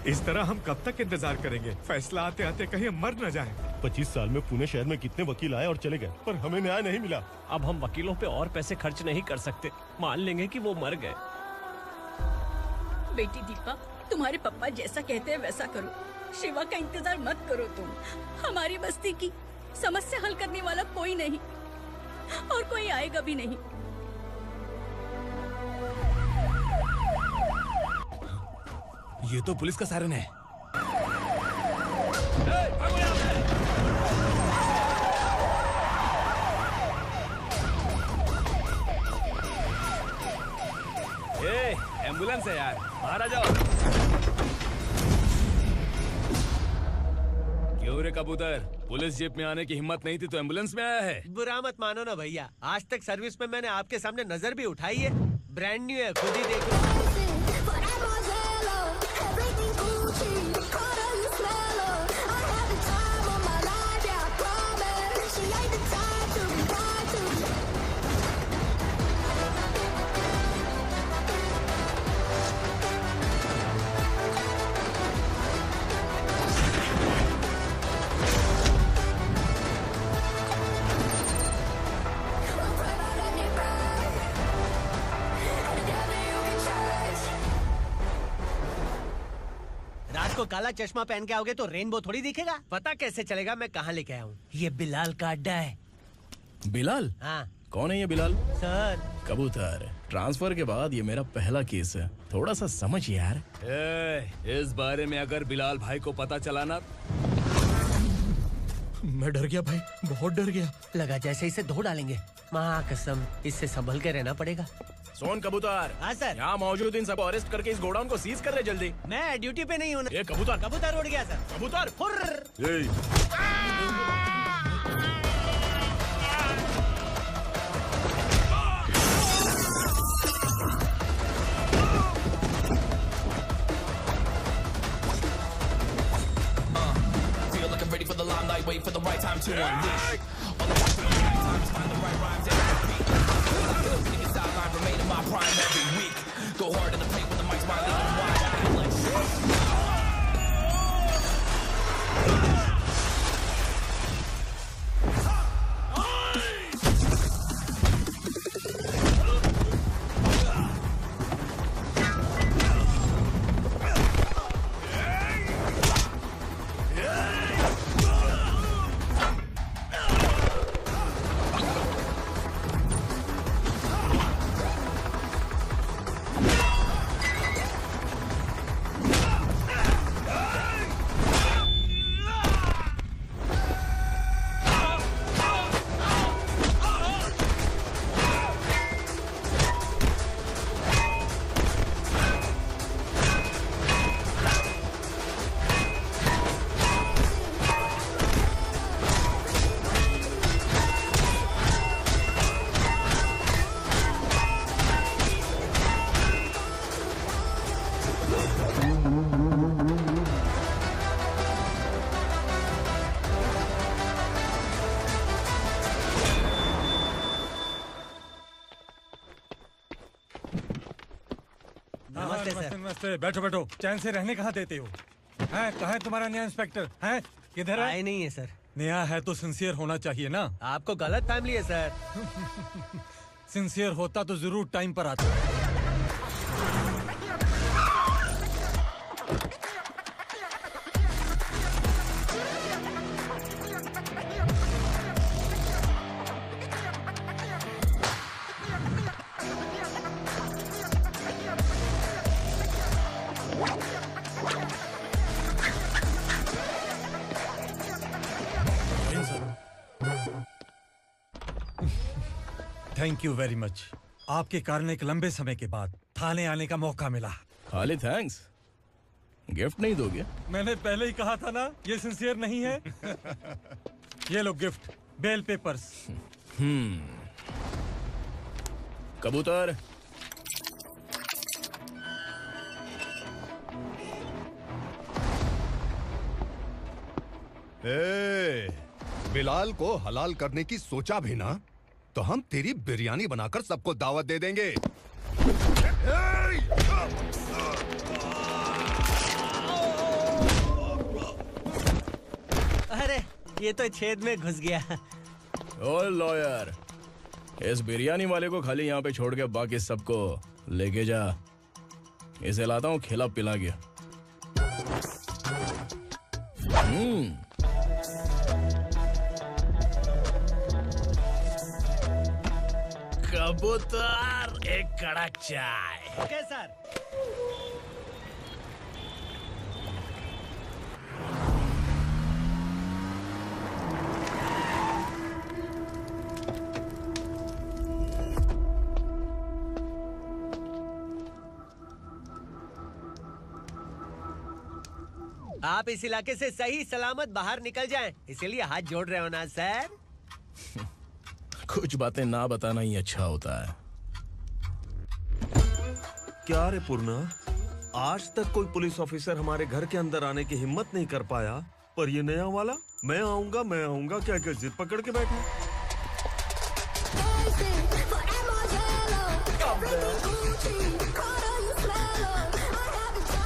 इस तरह हम कब तक इंतजार करेंगे? फैसला आते आते कहीं मर न जाए। 25 साल में पुणे शहर में कितने वकील आए और चले गए, पर हमें न्याय नहीं मिला। अब हम वकीलों पे और पैसे खर्च नहीं कर सकते। मान लेंगे कि वो मर गए। बेटी दीपा, तुम्हारे पापा जैसा कहते हैं वैसा करो। शिवा का इंतजार मत करो तुम। हमारी बस्ती की समस्या हल करने वाला कोई नहीं और कोई आएगा भी नहीं। ये तो पुलिस का सायरन है। एम्बुलेंस है यार, बाहर आ जाओ। क्यों रे कबूतर, पुलिस जीप में आने की हिम्मत नहीं थी तो एम्बुलेंस में आया है? बुरा मत मानो ना भैया, आज तक सर्विस में मैंने आपके सामने नजर भी उठाई है। ब्रांड न्यू है, खुद ही देखो। को काला चश्मा पहन के आओगे तो रेनबो थोड़ी दिखेगा। पता कैसे चलेगा मैं कहाँ लेके आया हूँ? ये बिलाल का अड्डा है। बिलाल? हाँ। कौन है ये बिलाल? सर कबूतर, ट्रांसफर के बाद ये मेरा पहला केस है, थोड़ा सा समझ यार। इस बारे में अगर बिलाल भाई को पता चला ना। मैं डर गया भाई, बहुत डर गया। लगा जैसे इसे धो डालेंगे। माँ कसम, इससे संभल के रहना पड़ेगा। सोन कबूतर। हाँ सर। यहाँ मौजूद इन सबको अरेस्ट करके इस गोडाउन को सीज कर रहे जल्दी। मैं ड्यूटी पे नहीं हूँ। ये कबूतर। कबूतर उड़ गया सर। कबूतर ready for the limelight, wait for the right time to unleash. All the time is find the right rhymes every beat. Niggas sideline remain in my prime every week. Go hard in the paint with the mic's my leading wide. I feel like नमस्ते, बैठो बैठो। चैन से रहने कहाँ देते हो? हैं, कहाँ है तुम्हारा नया इंस्पेक्टर? हैं, किधर है? आए नहीं है सर। नया है तो सिंसियर होना चाहिए ना। आपको गलत फैमिली है सर। सिंसियर होता तो जरूर टाइम पर आता। Thank you very much. आपके कारण एक लंबे समय के बाद थाने आने का मौका मिला। खाली थैंक्स, गिफ्ट नहीं दोगे? मैंने पहले ही कहा था ना, ये सिंसियर नहीं है। ये लो गिफ्ट, बेल पेपर्स। कबूतर, बिलाल को हलाल करने की सोचा भी ना तो हम तेरी बिरयानी बनाकर सबको दावत दे देंगे। अरे ये तो छेद में घुस गया। ओ लॉयर, इस बिरयानी वाले को खाली यहाँ पे छोड़ के बाकी सबको लेके जा। इसे लाता हूँ खिला पिला के। कबूतर, एक कड़क चाय। Okay sir. आप इस इलाके से सही सलामत बाहर निकल जाएं, इसीलिए हाथ जोड़ रहे हो ना सर? कुछ बातें ना बताना ही अच्छा होता है। क्या रे पूर्णा, आज तक कोई पुलिस ऑफिसर हमारे घर के अंदर आने की हिम्मत नहीं कर पाया, पर ये नया वाला मैं आऊंगा क्या क्या जिद पकड़ के बैठा।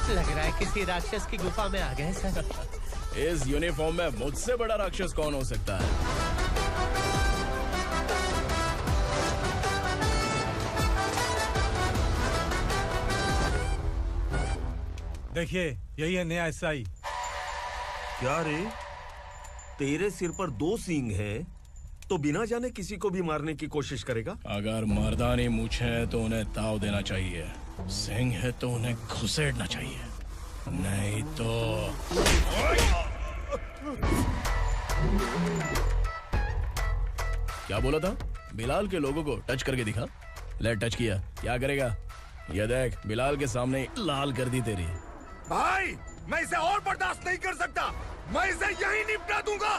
लग रहा है किसी राक्षस की गुफा में आ गए सर। इस यूनिफॉर्म में मुझसे बड़ा राक्षस कौन हो सकता है? देखिए, यही है नया एसआई। क्या रे, तेरे सिर पर 2 सींग है तो बिना जाने किसी को भी मारने की कोशिश करेगा? अगर मर्दानी मूछें है तो उन्हें ताव देना चाहिए, सिंह है तो उन्हें घुसेड़ना चाहिए, नहीं तो। क्या बोला था? बिलाल के लोगों को टच करके दिखा। ले टच किया, क्या करेगा? ये देख, बिलाल के सामने लाल कर दी तेरी। भाई, मैं इसे और बर्दाश्त नहीं कर सकता। मैं इसे यहीं निपटा दूंगा।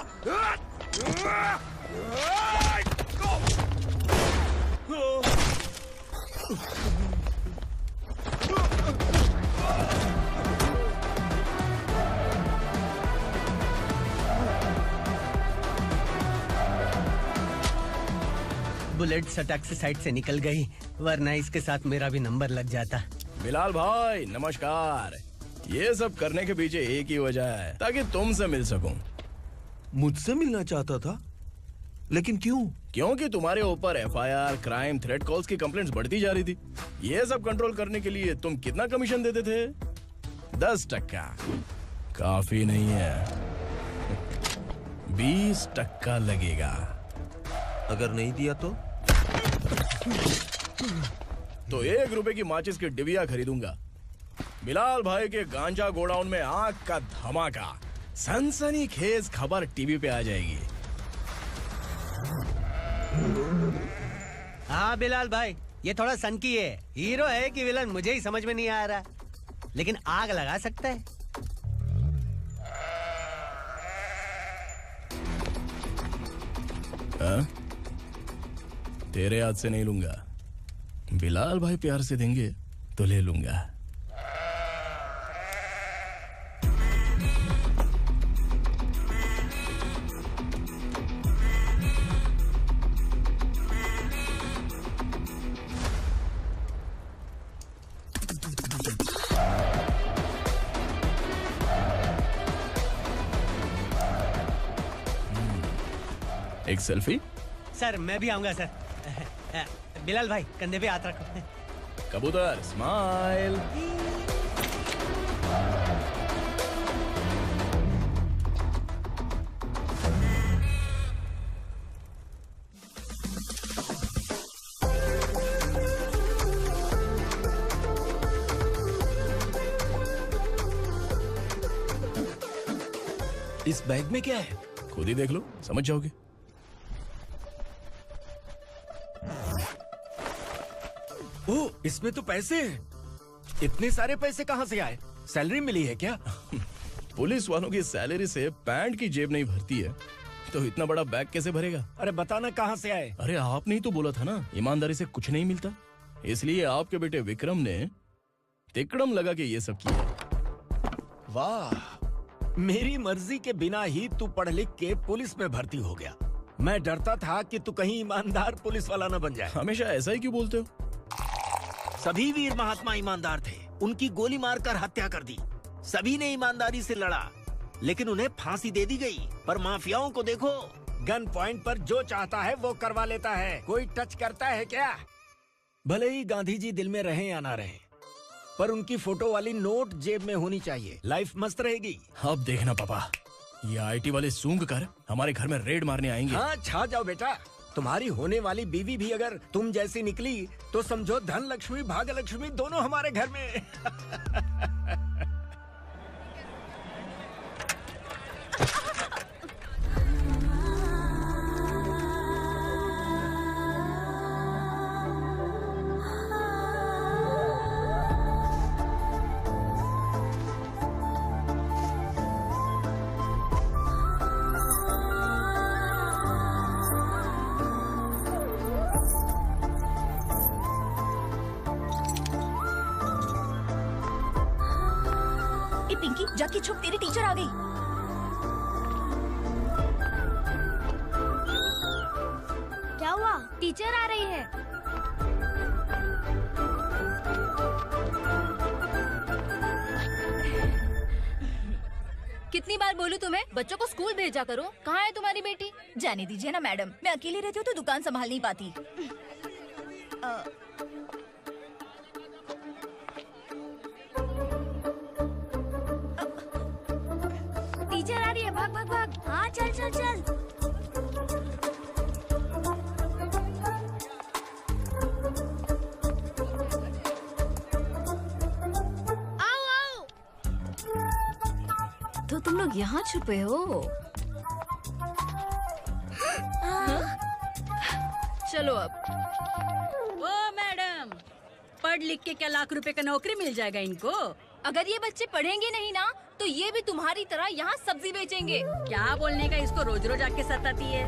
बुलेट सटक से साइड से निकल गई, वरना इसके साथ मेरा भी नंबर लग जाता। बिलाल भाई नमस्कार। ये सब करने के पीछे एक ही वजह है, ताकि तुमसे मिल सकूं। मुझसे मिलना चाहता था? लेकिन क्यों? क्योंकि तुम्हारे ऊपर एफआईआर, क्राइम, थ्रेट कॉल्स की कंप्लेंट्स बढ़ती जा रही थी। ये सब कंट्रोल करने के लिए तुम कितना कमीशन देते थे? 10%। काफी नहीं है, 20% लगेगा। अगर नहीं दिया तो 1 रुपए की माचिस की डिबिया खरीदूंगा। बिलाल भाई के गांजा गोडाउन में आग का धमाका, सनसनीखेज खबर टीवी पे आ जाएगी। हाँ बिलाल भाई, ये थोड़ा सनकी है। हीरो है कि विलन मुझे ही समझ में नहीं आ रहा, लेकिन आग लगा सकता है। तेरे हाथ से नहीं लूंगा, बिलाल भाई प्यार से देंगे तो ले लूंगा। एक सेल्फी? सर मैं भी आऊंगा सर। बिलाल भाई कंधे पे हाथ रखो। कबूतर स्माइल। इस बैग में क्या है? खुद ही देख लो, समझ जाओगे। ओह, इसमें तो पैसे हैं। इतने सारे पैसे कहाँ से आए? सैलरी मिली है क्या? पुलिस वालों की सैलरी से पैंट की जेब नहीं भरती है, तो इतना बड़ा बैग कैसे भरेगा? अरे बताना कहाँ से आए? अरे आपने ही तो बोला था ना, ईमानदारी से कुछ नहीं मिलता। इसलिए आपके बेटे विक्रम ने तिकड़म लगा के ये सब किया। वाह, मेरी मर्जी के बिना ही तू पढ़ लिख के पुलिस में भर्ती हो गया। मैं डरता था कि तू कहीं ईमानदार पुलिस वाला न बन जाए। हमेशा ऐसा ही क्यों बोलते हो? सभी वीर महात्मा ईमानदार थे, उनकी गोली मारकर हत्या कर दी। सभी ने ईमानदारी से लड़ा, लेकिन उन्हें फांसी दे दी गई। पर माफियाओं को देखो, गन पॉइंट पर जो चाहता है वो करवा लेता है। कोई टच करता है क्या? भले ही गांधी जी दिल में रहे या ना रहे, पर उनकी फोटो वाली नोट जेब में होनी चाहिए। लाइफ मस्त रहेगी। अब देखना पापा, ये आईटी वाले सूंघ कर हमारे घर में रेड मारने आएंगे। हाँ, छा जाओ बेटा। तुम्हारी होने वाली बीवी भी अगर तुम जैसी निकली तो समझो धन लक्ष्मी भाग्य लक्ष्मी दोनों हमारे घर में। पिंकी, जाके छुप, तेरी टीचर आ गई। क्या हुआ? टीचर आ रही है। कितनी बार बोलूं तुम्हें, बच्चों को स्कूल भेजा करो। कहाँ है तुम्हारी बेटी? जाने दीजिए ना मैडम, मैं अकेली रहती हूँ तो दुकान संभाल नहीं पाती। टीचर आ रही है, भाग भाग भाग। हाँ, चल चल चल। आओ आओ। तो तुम लोग यहाँ छुपे हो? चलो अब। ओ मैडम, पढ़ लिख के क्या लाख रुपए का नौकरी मिल जाएगा इनको? अगर ये बच्चे पढ़ेंगे नहीं ना तो ये भी तुम्हारी तरह यहाँ सब्जी बेचेंगे। क्या बोलने का, इसको रोज रोज आके सताती है।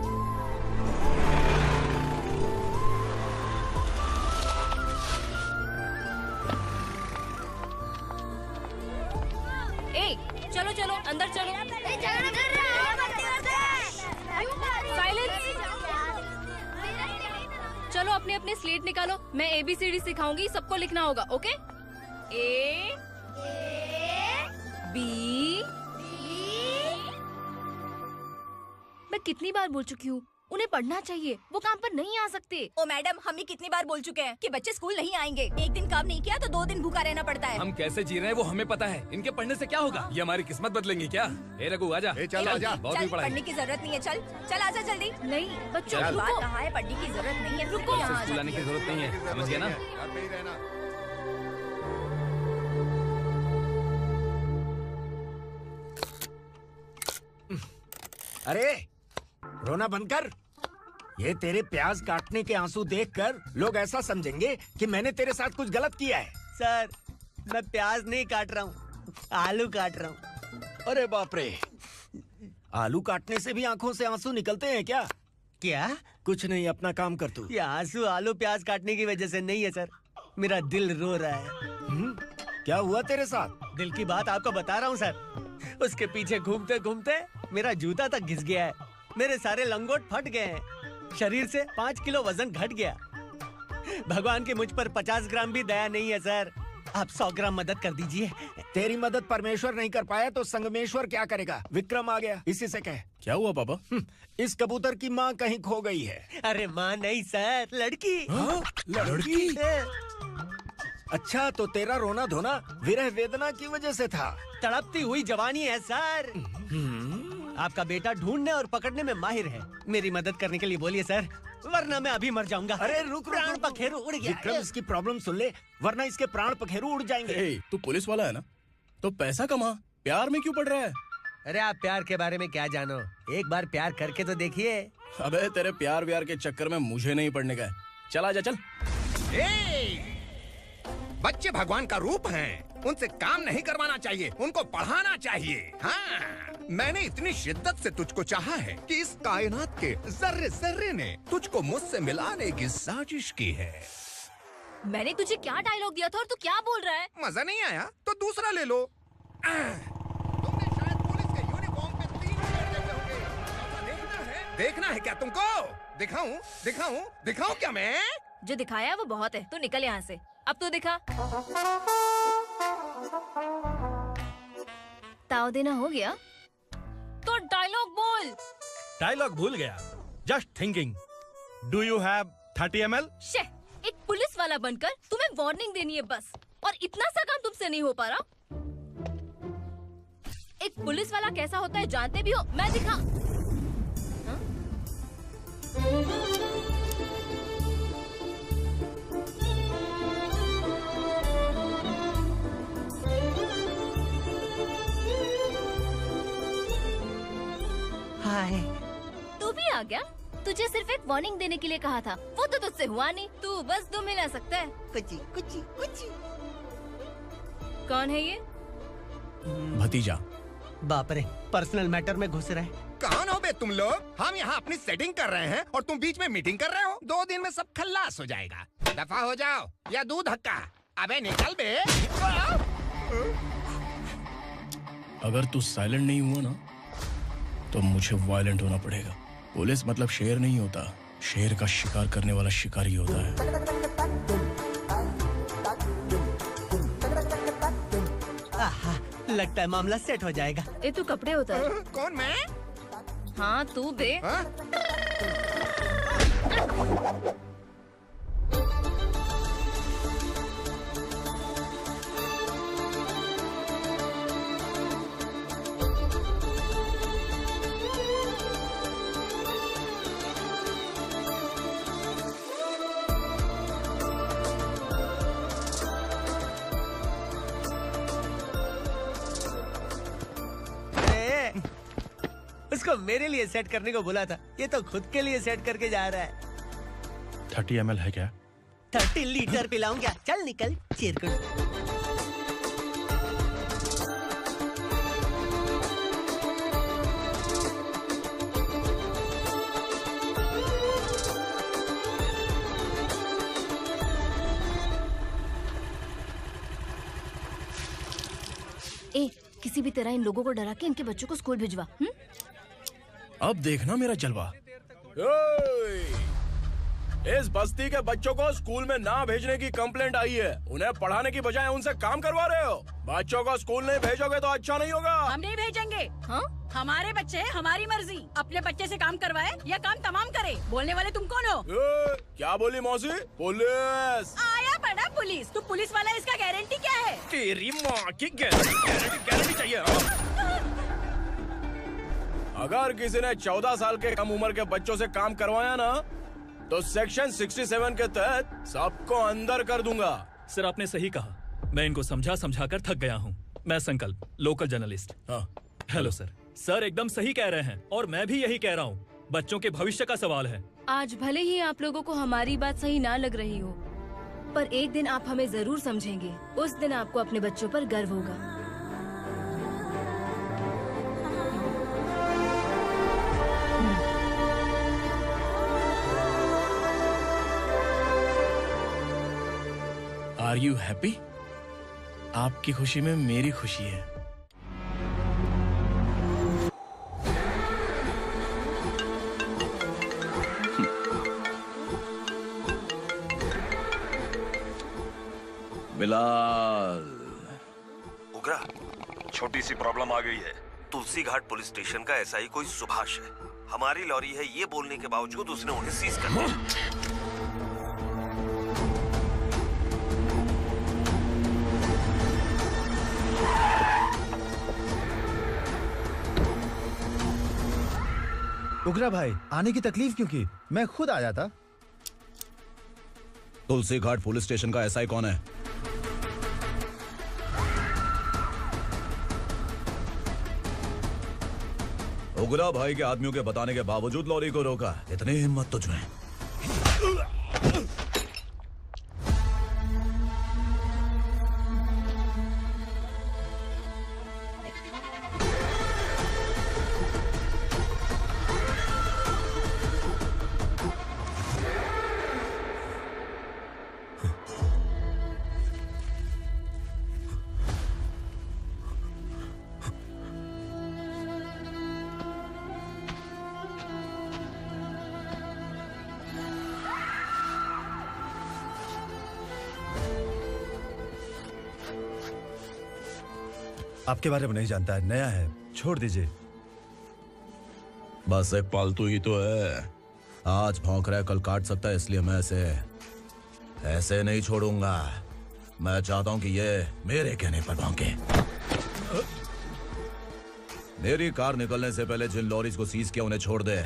ए, चलो चलो अंदर चलो। साइलेंस। चलो अपने अपने स्लेट निकालो, मैं ABCD सिखाऊंगी, सबको लिखना होगा। ओके? A B। मैं कितनी बार बोल चुकी हूँ, उन्हें पढ़ना चाहिए, वो काम पर नहीं आ सकते। ओ मैडम, हम ही कितनी बार बोल चुके हैं कि बच्चे स्कूल नहीं आएंगे। एक दिन काम नहीं किया तो 2 दिन भूखा रहना पड़ता है। हम कैसे जी रहे हैं वो हमें पता है, इनके पढ़ने से क्या होगा? ये हमारी किस्मत बदलेंगे क्या? ए रघु आजा। चल आजा। बहुत भी पढ़ाई। पढ़ने की जरूरत नहीं है, चल चल आजा जल्दी। नहीं बच्चों चल। की बात कहाँ है, पढ़ने की जरूरत नहीं है। रुको यहाँ स्कूल आने की जरूरत नहीं है, समझ गया ना? घर पे ही रहना। अरे रोना बंद कर। ये तेरे प्याज काटने के आंसू देखकर लोग ऐसा समझेंगे कि मैंने तेरे साथ कुछ गलत किया है। सर, मैं प्याज नहीं काट रहा हूँ, आलू काट रहा हूँ। अरे बाप रे, आलू काटने से भी आंखों से आंसू निकलते हैं क्या? क्या? कुछ नहीं, अपना काम कर तू। ये आंसू आलू प्याज काटने की वजह से नहीं है सर, मेरा दिल रो रहा है। क्या हुआ तेरे साथ? दिल की बात आपको बता रहा हूँ सर। उसके पीछे घूमते घूमते मेरा जूता तक घिस गया है, मेरे सारे लंगोट फट गए हैं, शरीर से 5 किलो वजन घट गया। भगवान की मुझ पर 50 ग्राम भी दया नहीं है सर, आप 100 ग्राम मदद कर दीजिए। तेरी मदद परमेश्वर नहीं कर पाया तो संगमेश्वर क्या करेगा? विक्रम आ गया, इसी से कह। क्या हुआ पापा? इस कबूतर की माँ कहीं खो गई है। अरे माँ नहीं सर, लड़की। लड़की? अच्छा, तो तेरा रोना धोना विरह वेदना की वजह से था। तड़पती हुई जवानी है सर। आपका बेटा ढूंढने और पकड़ने में माहिर है, मेरी मदद करने के लिए बोलिए सर, वरना मैं अभी मर जाऊंगा। अरे रुक, प्राण पखेरु उड़ गया। विक्रम, इसकी प्रॉब्लम सुन ले, वरना इसके प्राण पखेरु उड़ जाएंगे। तू पुलिस वाला है ना, तो पैसा कमा, प्यार में क्यों पड़ रहा है? अरे आप प्यार के बारे में क्या जानो, एक बार प्यार करके तो देखिए। अबे तेरे प्यार व्यार के चक्कर में मुझे नहीं पड़ने का है। चल आजा चल। बच्चे भगवान का रूप हैं, उनसे काम नहीं करवाना चाहिए, उनको पढ़ाना चाहिए। हाँ, मैंने इतनी शिद्दत से तुझको चाहा है कि इस कायनात के जर्रे जर्रे ने तुझको मुझसे मिलाने की साजिश की है। मैंने तुझे क्या डायलॉग दिया था और तू क्या बोल रहा है? मजा नहीं आया तो दूसरा ले लो। तुमने शायद पुलिस के यूनिफॉर्म पे 3 शेर देखे होंगे। देखना है क्या तुमको? दिखाऊं दिखाऊं दिखाऊं क्या मैं? जो दिखाया वो बहुत है, तू निकल यहाँ से। अब तो दिखा। ताव देना हो गया तो डायलॉग बोल। डायलॉग भूल गया। Just thinking. Do you have 30 ml? शे, एक पुलिस वाला बनकर तुम्हें वार्निंग देनी है बस, और इतना सा काम तुमसे नहीं हो पा रहा। एक पुलिस वाला कैसा होता है जानते भी हो? मैं दिखा। हाँ? हाय। तू भी आ गया? तुझे सिर्फ एक वार्निंग देने के लिए कहा था, वो तो तुझसे हुआ नहीं। तू बस दुम हिला सकता है। कुची कुची कुची। कौन है ये? भतीजा। बाप रे, पर्सनल मैटर में घुस रहे। कौन हो बे तुम लोग? हम यहाँ अपनी सेटिंग कर रहे हैं और तुम बीच में मीटिंग कर रहे हो। 2 दिन में सब खल्लास हो जाएगा। दफा हो जाओ या दूध हक्का। अबे निकल बे। अगर तू साइलेंट नहीं हुआ ना तो मुझे वायलेंट होना पड़ेगा। पुलिस मतलब शेर नहीं होता, शेर का शिकार करने वाला शिकारी होता है। आहा, लगता है मामला सेट हो जाएगा। ए तू कपड़े उतार। कौन मैं? हाँ तू बे। उसको मेरे लिए सेट करने को बोला था, ये तो खुद के लिए सेट करके जा रहा है। 30 ml है क्या? 30 लीटर पिलाऊं क्या? चल निकल चिरकुट। ए, किसी भी तरह इन लोगों को डरा के इनके बच्चों को स्कूल भिजवा। अब देखना मेरा जलवा। इस बस्ती के बच्चों को स्कूल में ना भेजने की कंप्लेंट आई है। उन्हें पढ़ाने की बजाय उनसे काम करवा रहे हो। बच्चों को स्कूल नहीं भेजोगे तो अच्छा नहीं होगा। हम नहीं भेजेंगे। हाँ? हमारे बच्चे हमारी मर्जी। अपने बच्चे से काम करवाए या काम तमाम करे। बोलने वाले तुम कौन हो? क्या बोली मौसी? पुलिस आया बड़ा पुलिस। तू पुलिस वाला, इसका गारंटी क्या है? तेरी माँ की गारंटी चाहिए। अगर किसी ने 14 साल के कम उम्र के बच्चों से काम करवाया ना तो सेक्शन 67 के तहत सबको अंदर कर दूंगा। सर आपने सही कहा। मैं इनको समझा कर थक गया हूँ। मैं संकल्प, लोकल जर्नलिस्ट। हाँ। Hello sir. सर एकदम सही कह रहे हैं और मैं भी यही कह रहा हूँ। बच्चों के भविष्य का सवाल है। आज भले ही आप लोगों को हमारी बात सही ना लग रही हो, पर एक दिन आप हमें जरूर समझेंगे। उस दिन आपको अपने बच्चों पर गर्व होगा। Are you happy? आपकी खुशी में मेरी खुशी है। बिलाल। उगरा, छोटी सी प्रॉब्लम आ गई है। तुलसी घाट पुलिस स्टेशन का ऐसा ही कोई सुभाष है। हमारी लॉरी है ये बोलने के बावजूद उसने उन्हें सीज कर दिया। उगरा भाई, आने की तकलीफ क्यों की? मैं खुद आ जाता। तुलसी घाट पुलिस स्टेशन का एसआई कौन है? उगरा भाई के आदमियों के बताने के बावजूद लॉरी को रोका। इतनी हिम्मत तुझमें? आपके बारे में नहीं जानता है, नया है, छोड़ दीजिए। बस एक पालतू ही तो है, आज भौंक रहा है कल काट सकता है, इसलिए मैं ऐसे नहीं छोड़ूंगा। मैं चाहता हूं कि ये मेरे कहने पर भौंके। मेरी कार निकलने से पहले जिन लॉरीज को सीज किया उन्हें छोड़ दे,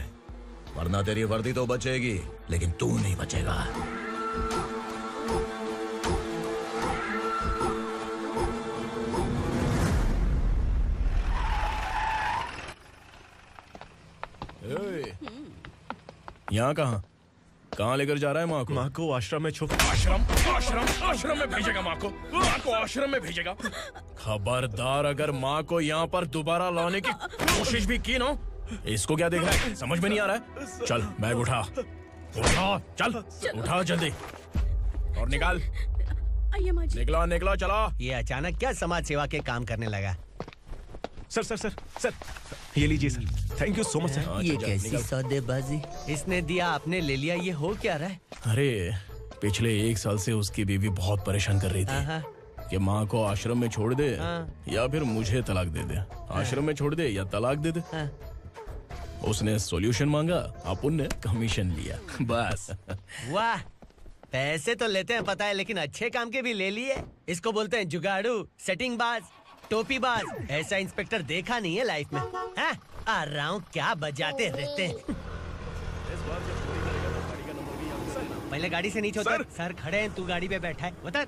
वरना तेरी वर्दी तो बचेगी लेकिन तू नहीं बचेगा। यहाँ कहाँ लेकर जा रहा है माँ को? माँ को आश्रम में आश्रम में भेजेगा माँ को आश्रम में भेजेगा। खबरदार अगर माँ को यहाँ पर दोबारा लाने की कोशिश भी की ना, इसको क्या देख रहा है, समझ में नहीं आ रहा है? चल बैग उठा, चल उठा जल्दी और निकाल। निकला चला। ये अचानक क्या समाज सेवा के काम करने लगा? सर ये लीजिए sir, thank you so much sir. ये कैसी सौदेबाजी? इसने दिया आपने ले लिया, ये हो क्या रहा है? अरे पिछले 1 साल से उसकी बीवी बहुत परेशान कर रही थी कि माँ को आश्रम में छोड़ दे या फिर मुझे तलाक दे दे, आश्रम में छोड़ दे या तलाक दे दे। उसने सॉल्यूशन मांगा, अपन ने कमीशन लिया, बस। वाह, पैसे तो लेते हैं पता है, लेकिन अच्छे काम के भी ले लिए। इसको बोलते हैं जुगाड़ू, सेटिंग बाज, टोपी बाज। ऐसा इंस्पेक्टर देखा नहीं है लाइफ में। हाँ? आ रहा हूँ, क्या बजाते रहते हैं। पहले गाड़ी से नीचे उतर। सर खड़े हैं, तू गाड़ी पे बैठा है, उतर।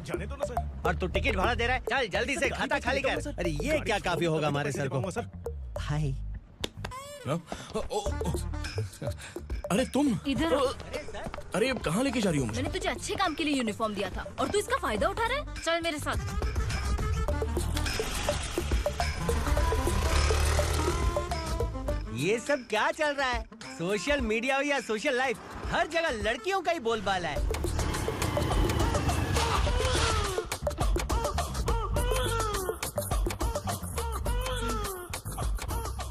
जाने दो ना सर। और तू टिकट भाड़ा दे रहा है, चल जल्दी से खाता खाली कर। अरे ये क्या काफी होगा हमारे सर को। हाय। अरे तुम इधर। अरे अब कहाँ लेके जा रही हो मुझे? मैंने तुझे अच्छे काम के लिए यूनिफॉर्म दिया था और तू इसका फायदा उठा रहा है। चल मेरे साथ। ये सब क्या चल रहा है? सोशल मीडिया हो या सोशल लाइफ, हर जगह लड़कियों का ही बोलबाला है।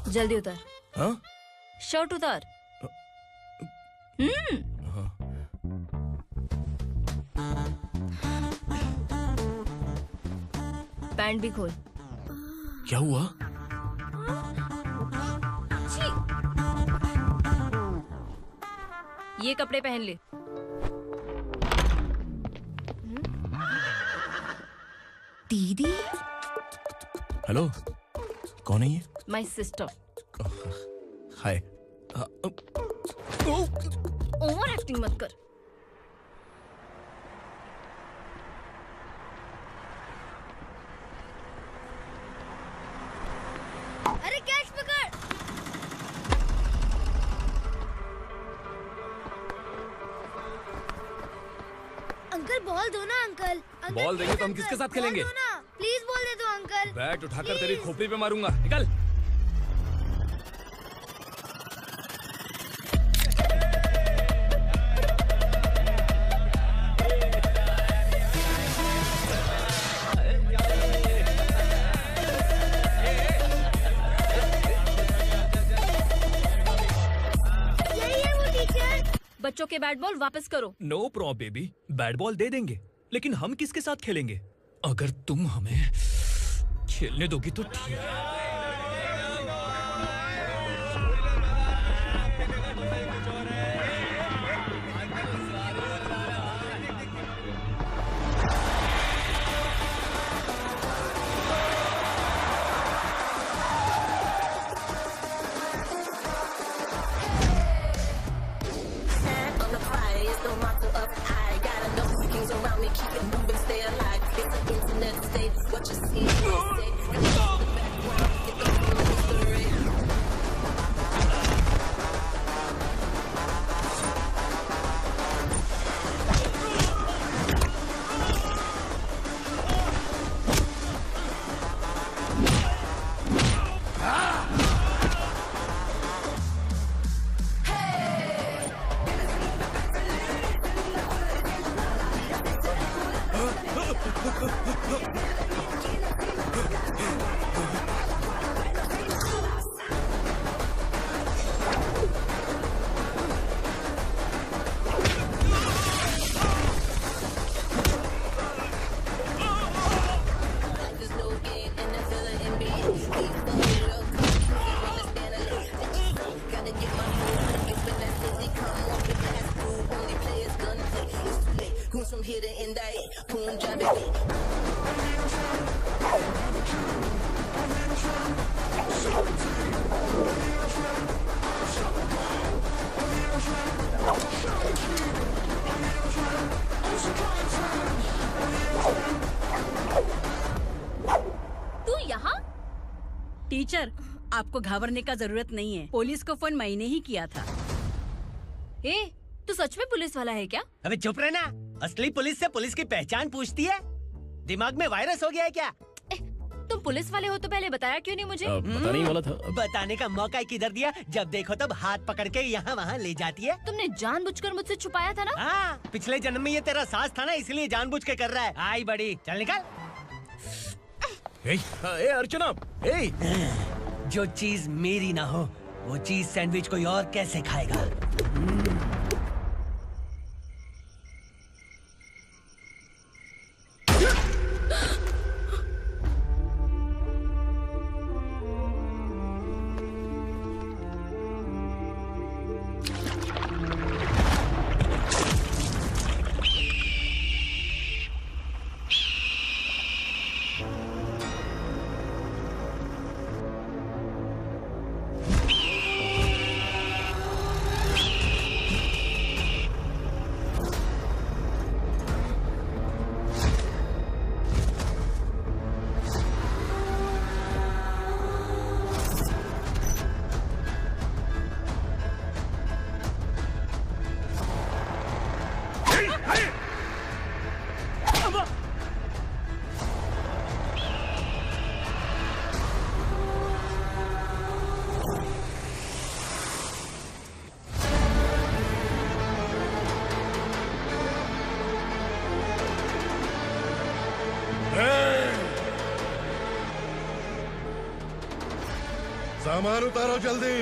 जल्दी उतर। हाँ? शर्ट उतार। पैंट भी खोल। क्या हुआ? ये कपड़े पहन ले। दीदी। हेलो, कौन है ये? My sister. Hi. Over acting मत कर। अरे कैच पकड़। अंकल बॉल दो ना अंकल। बॉल देंगे तो हम किसके साथ खेलेंगे? प्लीज बॉल दे दो अंकल। बैट उठाकर तेरी खोपड़ी पे मारूंगा, निकल। बच्चों के बैट बॉल वापस करो। No problem baby, bat ball दे देंगे, लेकिन हम किसके साथ खेलेंगे? अगर तुम हमें खेलने दोगी तो ठीक है। some hidden in that Punjabi. तू यहाँ? टीचर, आपको घबराने का जरूरत नहीं है। पुलिस को फोन मैंने ही किया था। ए, तू सच में पुलिस वाला है क्या? अबे चुप रहना। असली पुलिस से पुलिस की पहचान पूछती है? दिमाग में वायरस हो गया है क्या? तुम पुलिस वाले हो तो पहले बताया क्यों नहीं मुझे? बताने ही वाला था। बताने का मौका किधर दिया? जब देखो तब हाथ पकड़ के यहाँ वहाँ ले जाती है। तुमने जानबूझकर मुझसे छुपाया था ना? हाँ, पिछले जन्म में ये तेरा सास था ना, इसलिए जानबूझ के कर रहा है। आई बड़ी, चल निकल। ए अर्चना, जो चीज मेरी ना हो वो चीज सैंडविच कोई और कैसे खाएगा? सामान उतारो जल्दी।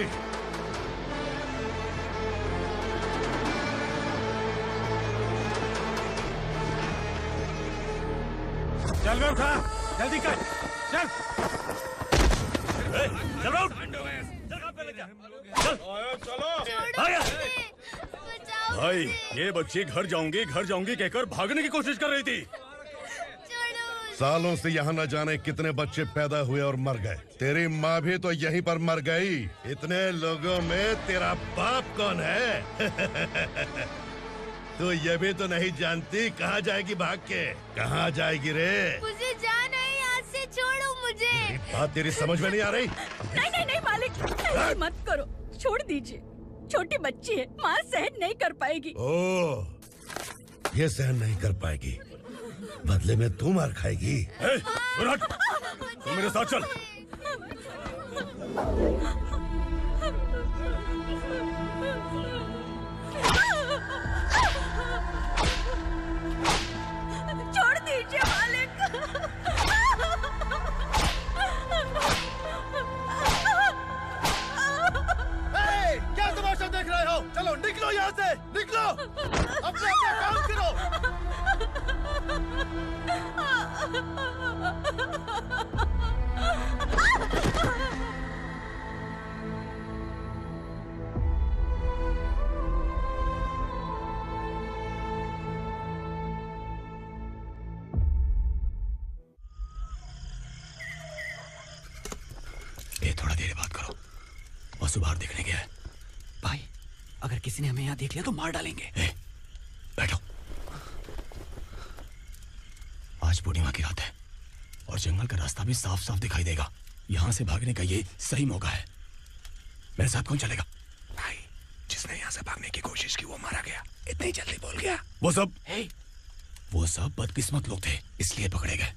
चल बे उठा, जल्दी कर, चल। चल राउट। चलो। भाई, ये बच्ची घर जाऊंगी कहकर भागने की कोशिश कर रही थी। सालों से यहाँ न जाने कितने बच्चे पैदा हुए और मर गए। तेरी माँ भी तो यहीं पर मर गई। इतने लोगों में तेरा बाप कौन है? तू ये भी तो नहीं जानती कहाँ जाएगी भाग के? कहाँ जाएगी रे? मुझे जाना है, यहाँ से छोड़ो मुझे। बात तेरी समझ में नहीं आ रही? नहीं मालिक, ऐसे मत करो, छोड़ दीजिए। छोटी बच्ची है, माँ सहन नहीं कर पाएगी। ओह, ये सहन नहीं कर पाएगी, बदले में तू मार खाएगी। तू मेरे साथ चल। छोड़ दीजिए मालिक। क्या तमाशा देख रहे हो? चलो निकलो यहाँ से, निकलो। अपना काम करो। ये थोड़ा देर बात करो। वसु बाहर देखने गया है। भाई, अगर किसी ने हमें यहाँ देख लिया तो मार डालेंगे। बैठो। आज पूर्णिमा की रात है और जंगल का रास्ता भी साफ साफ दिखाई देगा। यहाँ से भागने का ये सही मौका है। मेरे साथ कौन चलेगा? भाई, जिसने यहाँ से भागने की कोशिश की वो मारा गया। इतनी जल्दी बोल गया। वो सब बदकिस्मत लोग थे, इसलिए पकड़े गए।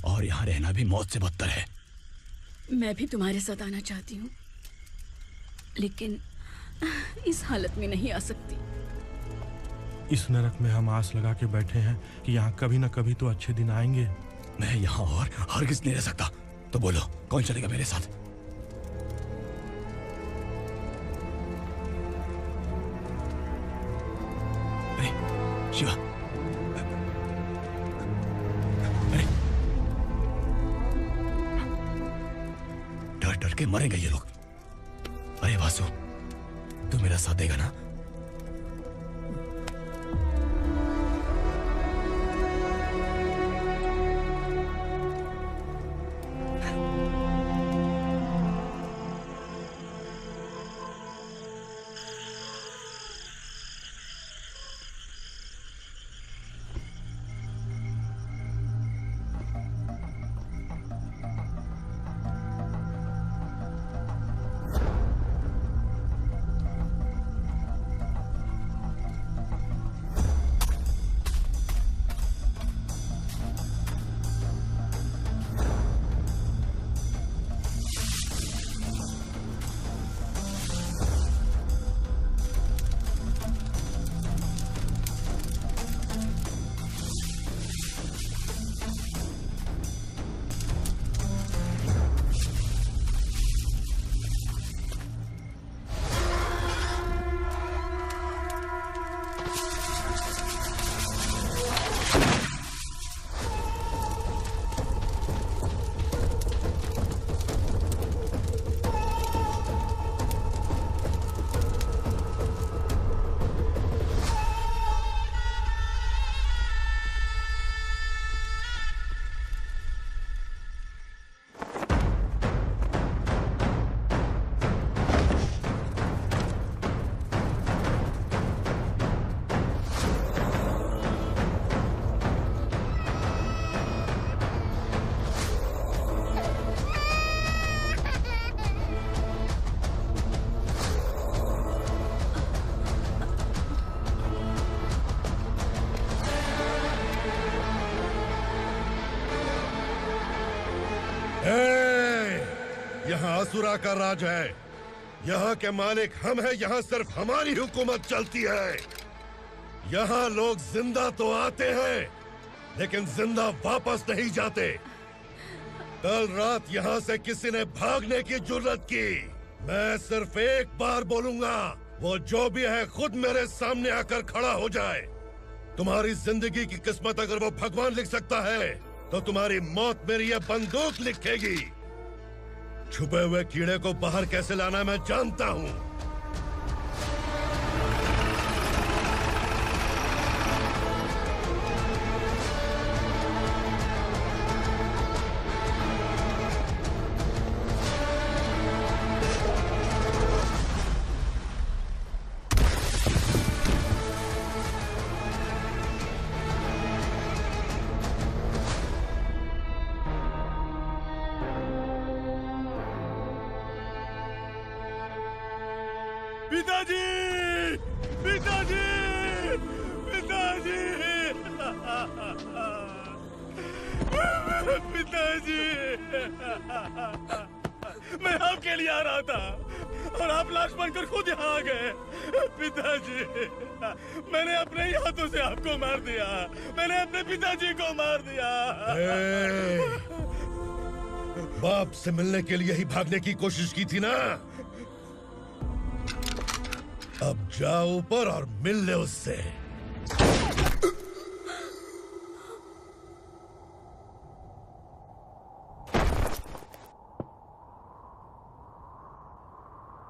और यहाँ रहना भी मौत से बदतर है। मैं भी तुम्हारे साथ आना चाहती हूँ, लेकिन इस हालत में नहीं आ सकती। इस नरक में हम आस लगा के बैठे हैं कि यहाँ कभी न कभी तो अच्छे दिन आएंगे। मैं यहाँ और हरगिज़ नहीं रह सकता। तो बोलो, कौन चलेगा मेरे साथ? अरे शिवा, अरे डर डर के मरेंगे ये लोग। अरे वासु, तू मेरा साथ देगा ना? यहाँ असुरा का राज है। यहाँ के मालिक हम हैं, यहाँ सिर्फ हमारी हुकूमत चलती है। यहाँ लोग जिंदा तो आते हैं लेकिन जिंदा वापस नहीं जाते। कल रात यहाँ से किसी ने भागने की जुर्रत की, मैं सिर्फ एक बार बोलूंगा, वो जो भी है खुद मेरे सामने आकर खड़ा हो जाए। तुम्हारी जिंदगी की किस्मत अगर वो भगवान लिख सकता है तो तुम्हारी मौत मेरी ये बंदूक लिखेगी। छुपे हुए कीड़े को बाहर कैसे लाना मैं जानता हूँ। पिताजी, पिताजी, पिताजी, पिताजी, मैं आपके लिए आ रहा था और आप लाश बनकर खुद यहाँ आ गए। पिताजी, मैंने अपने ही हाथों से आपको मार दिया, मैंने अपने पिताजी को मार दिया। बाप से मिलने के लिए ही भागने की कोशिश की थी ना? अब जाओ ऊपर और मिल ले उससे।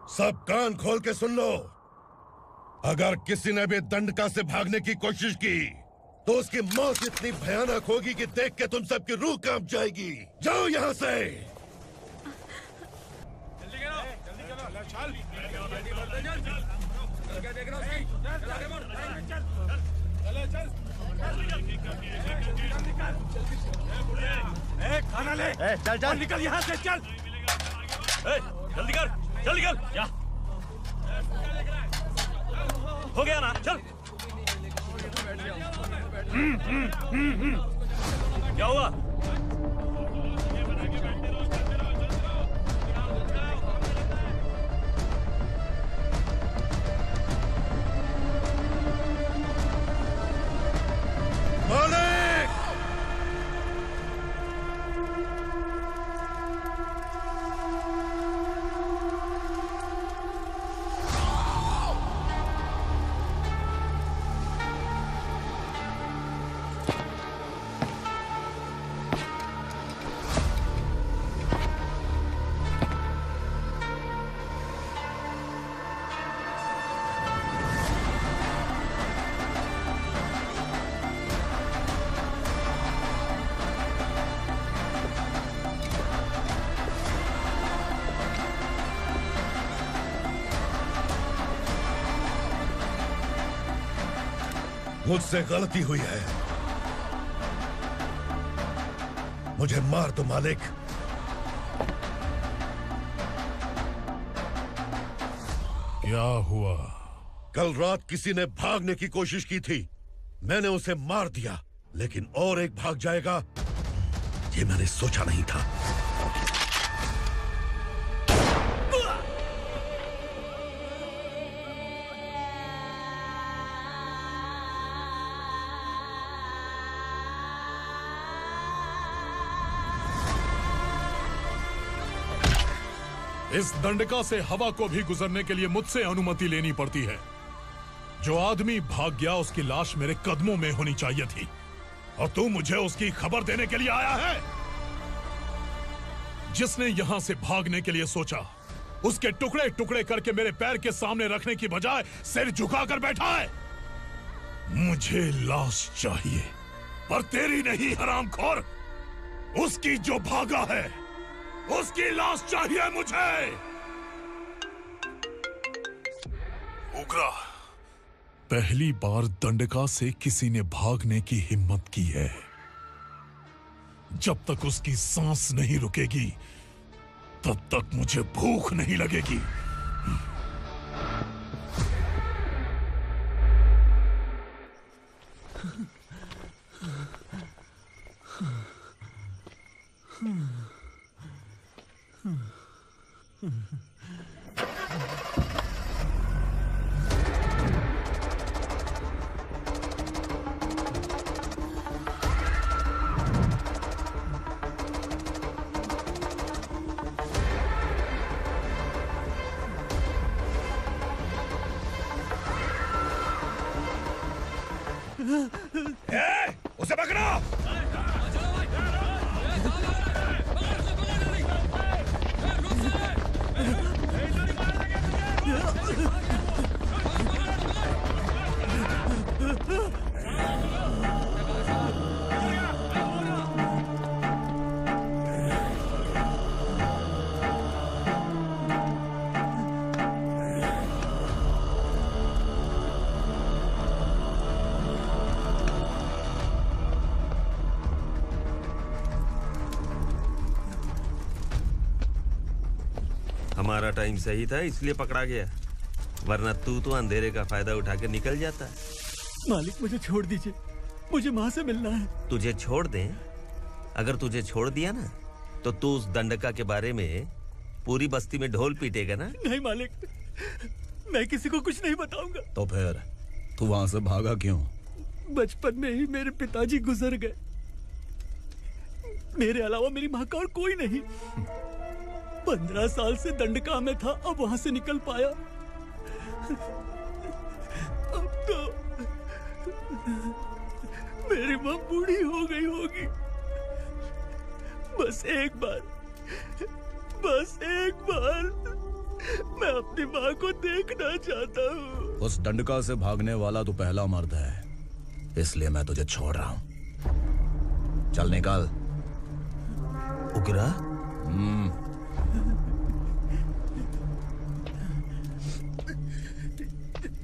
सब कान खोल के सुन लो। अगर किसी ने भी दंडका से भागने की कोशिश की तो उसकी मौत इतनी भयानक होगी कि देख के तुम सबकी रूह कांप जाएगी। जाओ यहाँ से। खाना ले। चल चल निकल यहाँ से, चल। जल्दी कर, जल्दी कर। क्या हो गया ना? चल। क्या हुआ? मुझसे गलती हुई है, मुझे मार दो मालिक। क्या हुआ? कल रात किसी ने भागने की कोशिश की थी, मैंने उसे मार दिया, लेकिन और एक भाग जाएगा ये मैंने सोचा नहीं था। इस दंडका से हवा को भी गुजरने के लिए मुझसे अनुमति लेनी पड़ती है। जो आदमी भाग गया उसकी लाश मेरे कदमों में होनी चाहिए थी, और तू मुझे उसकी खबर देने के लिए आया है। जिसने यहां से भागने के लिए सोचा उसके टुकड़े टुकड़े करके मेरे पैर के सामने रखने की बजाय सिर झुकाकर बैठा है। मुझे लाश चाहिए, पर तेरी नहीं हरामखोर, उसकी जो भागा है उसकी लाश चाहिए मुझे। उग्रा, पहली बार दंडका से किसी ने भागने की हिम्मत की है। जब तक उसकी सांस नहीं रुकेगी तब तक मुझे भूख नहीं लगेगी। उसे पकड़ो। हमारा टाइम सही था इसलिए पकड़ा गया, वरना तू तो अंधेरे का फायदा उठा के निकल जाता। मालिक मुझे छोड़ दीजिए, मुझे माँ से मिलना है। तुझे छोड़ दें? अगर तुझे छोड़ दिया ना तो तू उस दंडका के बारे में पूरी बस्ती में ढोल पीटेगा ना। नहीं मालिक, मैं किसी को कुछ नहीं बताऊंगा। तो फिर तू वहां से भागा क्यों? बचपन में ही मेरे पिताजी गुजर गए, मेरे अलावा मेरी माँ का और कोई नहीं। 15 साल से दंडका में था, अब वहां से निकल पाया। अब तो मेरी माँ बूढ़ी हो गई होगी। बस एक बार मैं अपनी माँ को देखना चाहता हूँ। उस दंडका से भागने वाला तू पहला मर्द है, इसलिए मैं तुझे छोड़ रहा हूँ। चल निकल। उग्रा?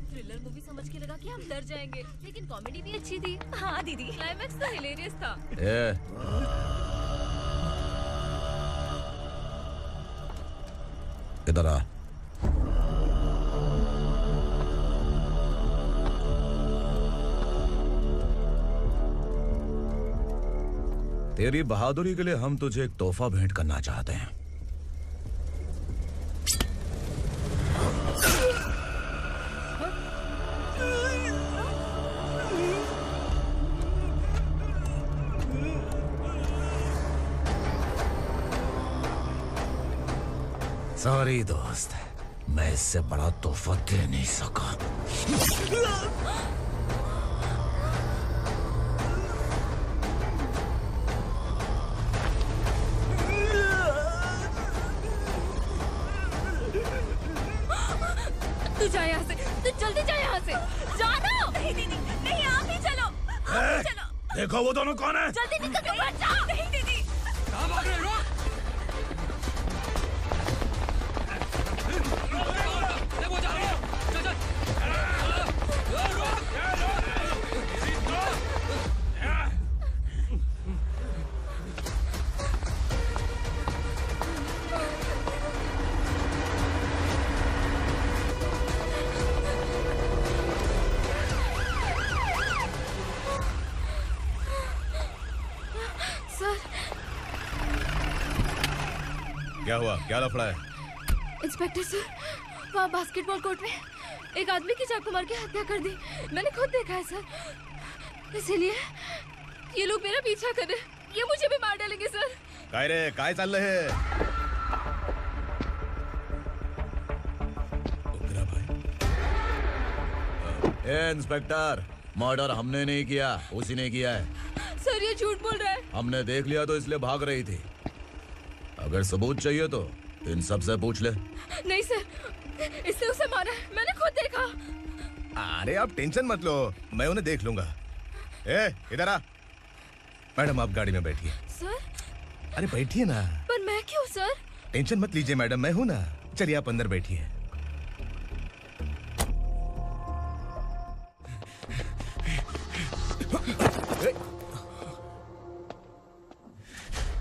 थ्रिलर मूवी समझ के लगा कि हम डर जाएंगे, लेकिन कॉमेडी भी अच्छी थी। हाँ दीदी, क्लाइमैक्स तो हिलेरियस था। इधर आ। तेरी बहादुरी के लिए हम तुझे एक तोहफा भेंट करना चाहते हैं। सॉरी दोस्त, मैं इससे बड़ा तोहफा दे नहीं सका। तू जा यहाँ से, तू जल्दी जा यहाँ से। जाना। नहीं दीदी, नहीं आप ही चलो, आप ही चलो। देखो वो दोनों कौन है? जल्दी निकल के मत जाओ। नहीं दीदी। कहाँ भाग रहे हो? क्या हुआ? क्या लफड़ा है? इंस्पेक्टर सर, वहाँ बास्केटबॉल कोर्ट में एक आदमी की चाकू मार के हत्या कर दी। मैंने खुद देखा है सर, इसीलिए ये लोग मेरा पीछा कर रहे, ये मुझे भी मार डालेंगे सर। काय रे, काय चल रहे हैं? ए इंस्पेक्टर, मर्डर हमने नहीं किया, उसी ने किया है। सर ये झूठ बोल रहा है। हमने देख लिया तो इसलिए भाग रही थी। अगर सबूत चाहिए तो इन सब से पूछ ले। नहीं सर, इसने उसे मारा है, मैंने खुद देखा। अरे आप टेंशन मत लो, मैं उन्हें देख लूंगा। ए इधर आ। मैडम आप गाड़ी में बैठिए। सर? अरे बैठिए ना। पर मैं क्यों सर? टेंशन मत लीजिए मैडम, मैं हूं ना। चलिए आप अंदर बैठिए।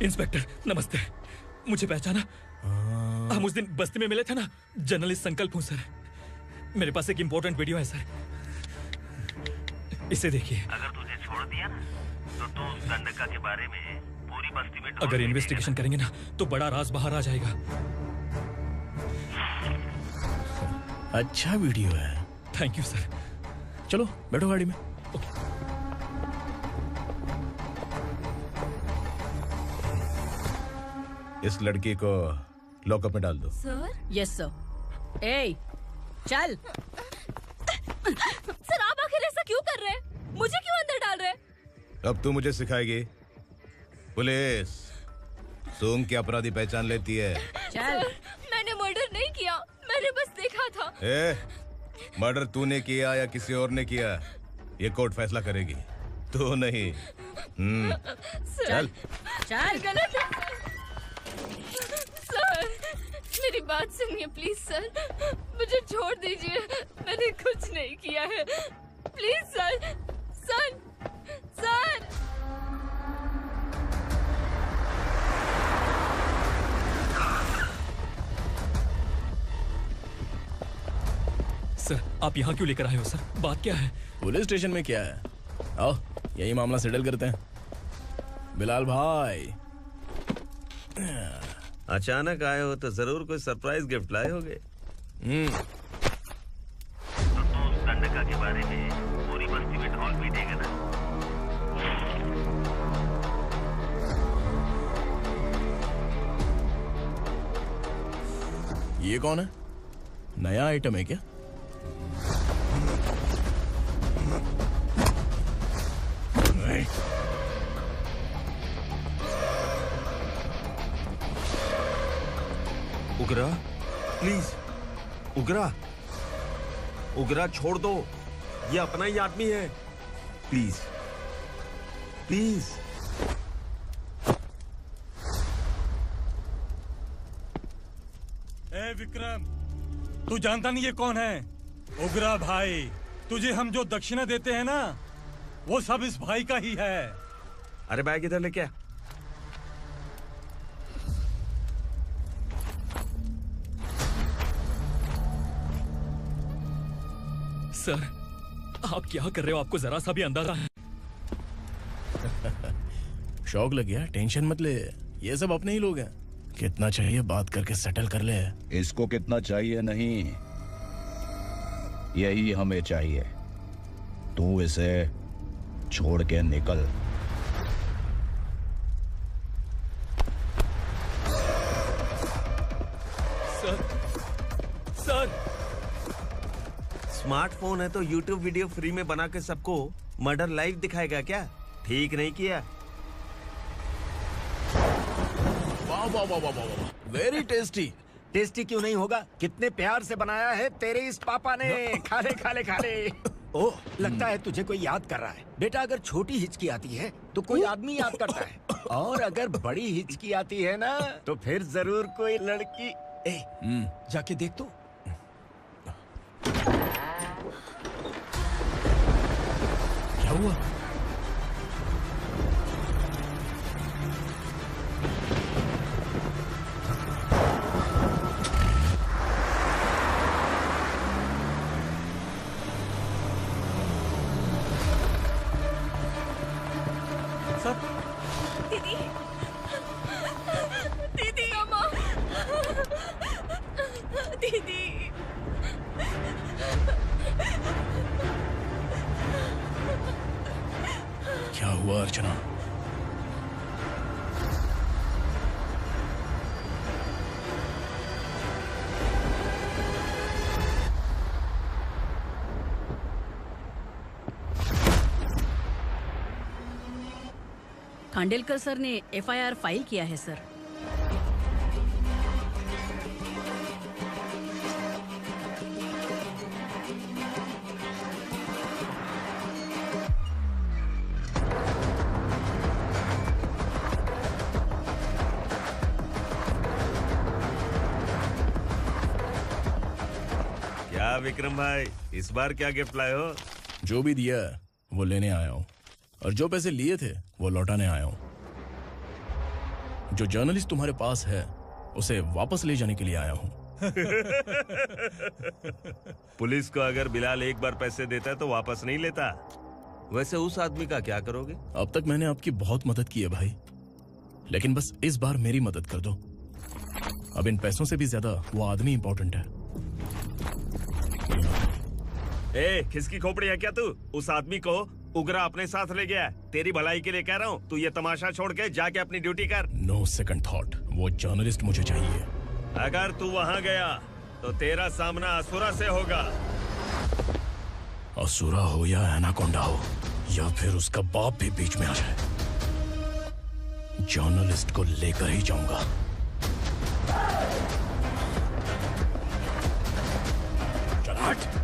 इंस्पेक्टर नमस्ते, मुझे पहचाना? हम उस दिन बस्ती में मिले थे ना। जर्नलिस्ट संकल्प हूँ सर, मेरे पास एक इम्पोर्टेंट वीडियो है सर, इसे देखिए। अगर तुझे छोड़ दिया ना तो तू उस दंडका के बारे में पूरी बस्ती में अगर इन्वेस्टिगेशन करेंगे ना तो बड़ा राज बाहर आ जाएगा। अच्छा वीडियो है। Thank you sir. चलो बैठो गाड़ी में। इस लड़की को लॉकअप में डाल दो। सर? Yes sir. ए चल। सर आप आखिर ऐसा क्यों कर रहे हैं? मुझे क्यों अब तू मुझे सिखाएगी? पुलिस सूंघ के अपराधी पहचान लेती है। सर, मैंने मर्डर नहीं किया, मैंने बस देखा था। मर्डर तूने किया या किसी और ने किया, ये कोर्ट फैसला करेगी, तू नहीं। चल चल। गलत है सर, मेरी बात सुनिए प्लीज सर, मुझे छोड़ दीजिए, मैंने कुछ नहीं किया है, please sir. Sir sir sir, आप यहाँ क्यों लेकर आए हो सर? बात क्या है? पुलिस स्टेशन में क्या है? आओ यही मामला सेटल करते हैं। बिलाल भाई, अचानक आए हो तो जरूर कोई सरप्राइज गिफ्ट लाए होगे। तो गंडका के बारे में पूरी बस्ती में ढोल पीटेगा ना। ये कौन है? नया आइटम है क्या? उगरा, प्लीज उगरा, उगरा छोड़ दो, ये अपना ही आदमी है, प्लीज प्लीज। ए विक्रम, तू जानता नहीं ये कौन है? उगरा भाई, तुझे हम जो दक्षिणा देते हैं ना, वो सब इस भाई का ही है। अरे बैग इधर लेके आ। सर, आप क्या कर रहे हो? आपको जरा सा भी अंदाजा है? शौक लग गया? टेंशन मत ले, ये सब अपने ही लोग हैं। कितना चाहिए बात करके सेटल कर ले। इसको कितना चाहिए नहीं, यही हमें चाहिए। तू इसे छोड़ के निकल। सर, स्मार्टफोन है तो YouTube वीडियो फ्री में बना के सबको मर्डर लाइव दिखाएगा क्या? ठीक नहीं किया। वाह वाह वाह वाह वाह, वेरी टेस्टी। टेस्टी क्यों नहीं होगा? कितने प्यार से बनाया है तेरे इस पापा ने। खा ले खा ले खा ले। ओह, लगता है तुझे कोई याद कर रहा है। बेटा, अगर छोटी हिचकी आती है तो कोई आदमी याद करता है, और अगर बड़ी हिचकी आती है ना तो फिर जरूर कोई लड़की। जाके देख तो। क्या हुआ? दीदी, दीदी, अम्मा, दीदी। क्या हुआ अर्चना? खांडेलकर सर ने एफआईआर फाइल किया है सर। क्या विक्रम भाई, इस बार क्या गिफ्ट लाए हो? जो भी दिया है वो लेने आया हूँ, और जो पैसे लिए थे वो लौटाने आया हूँ। जो जर्नलिस्ट तुम्हारे पास है उसे वापस ले जाने के लिए आया हूँ। पुलिस को अगर बिलाल एक बार पैसे देता है तो वापस नहीं लेता। वैसे उस आदमी का क्या करोगे? अब तक मैंने आपकी बहुत मदद की है भाई, लेकिन बस इस बार मेरी मदद कर दो। अब इन पैसों से भी ज्यादा वो आदमी इंपॉर्टेंट है। ए, किसकी खोपड़ी है क्या तू? उस आदमी को उगरा अपने साथ ले गया। तेरी भलाई के लिए कह रहा हूँ, तू ये तमाशा छोड़ के जाके अपनी ड्यूटी कर। नो सेकंड थॉट, वो जर्नलिस्ट मुझे चाहिए। अगर तू वहाँ गया तो तेरा सामना असुरा से होगा। असुरा हो या एनाकोंडा हो, या फिर उसका बाप भी बीच में आ जाए, जर्नलिस्ट को लेकर ही जाऊंगा। चल हट।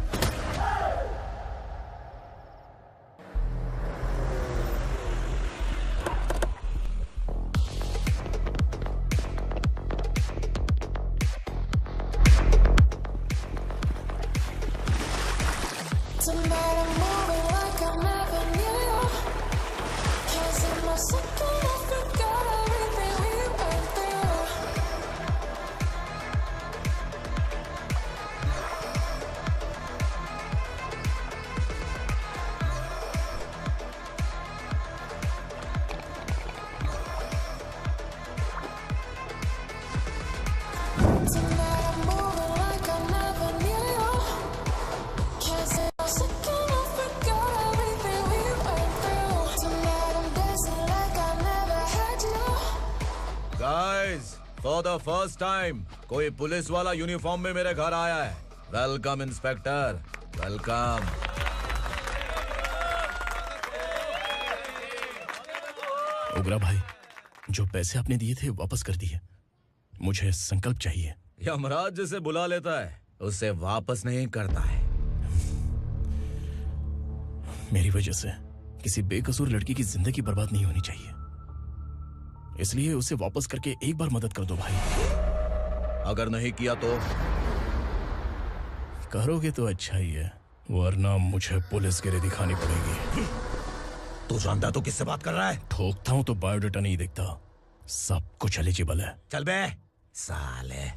फॉर द फर्स्ट टाइम कोई पुलिस वाला यूनिफॉर्म में मेरे घर आया है। Welcome inspector, welcome. उग्रा भाई, जो पैसे आपने दिए थे वापस कर दिए। मुझे संकल्प चाहिए। यमराज जिसे बुला लेता है उसे वापस नहीं करता है। मेरी वजह से किसी बेकसूर लड़की की जिंदगी बर्बाद नहीं होनी चाहिए, इसलिए उसे वापस करके एक बार मदद कर दो भाई। अगर नहीं किया तो? करोगे तो अच्छा ही है, वरना मुझे पुलिसगिरी दिखानी पड़ेगी। तू जानता तो किससे बात कर रहा है? ठोकता हूं तो बायोडाटा नहीं दिखता, सब कुछ एलिजिबल है। चल बे साले।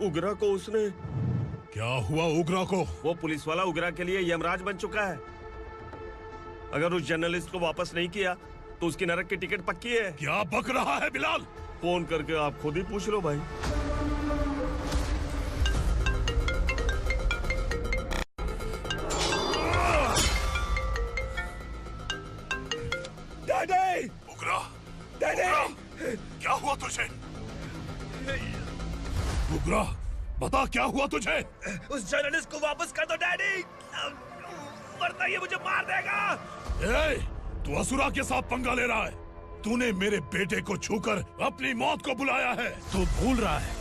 उग्रा को उसने। क्या हुआ उग्रा को? वो पुलिस वाला उग्रा के लिए यमराज बन चुका है। अगर उस जर्नलिस्ट को वापस नहीं किया तो उसकी नरक की टिकट पक्की है। क्या बक रहा है बिलाल? फोन करके आप खुद ही पूछ लो भाई। डैडी! उग्रा! डैडी! क्या हुआ तुझे? उग्रा, बता क्या हुआ तुझे? उस जर्नलिस्ट को वापस कर दो डैडी, वरना ये मुझे मार देगा। ए, तू असुरा के साथ पंगा ले रहा है। तूने मेरे बेटे को छूकर अपनी मौत को बुलाया है। तू भूल रहा है,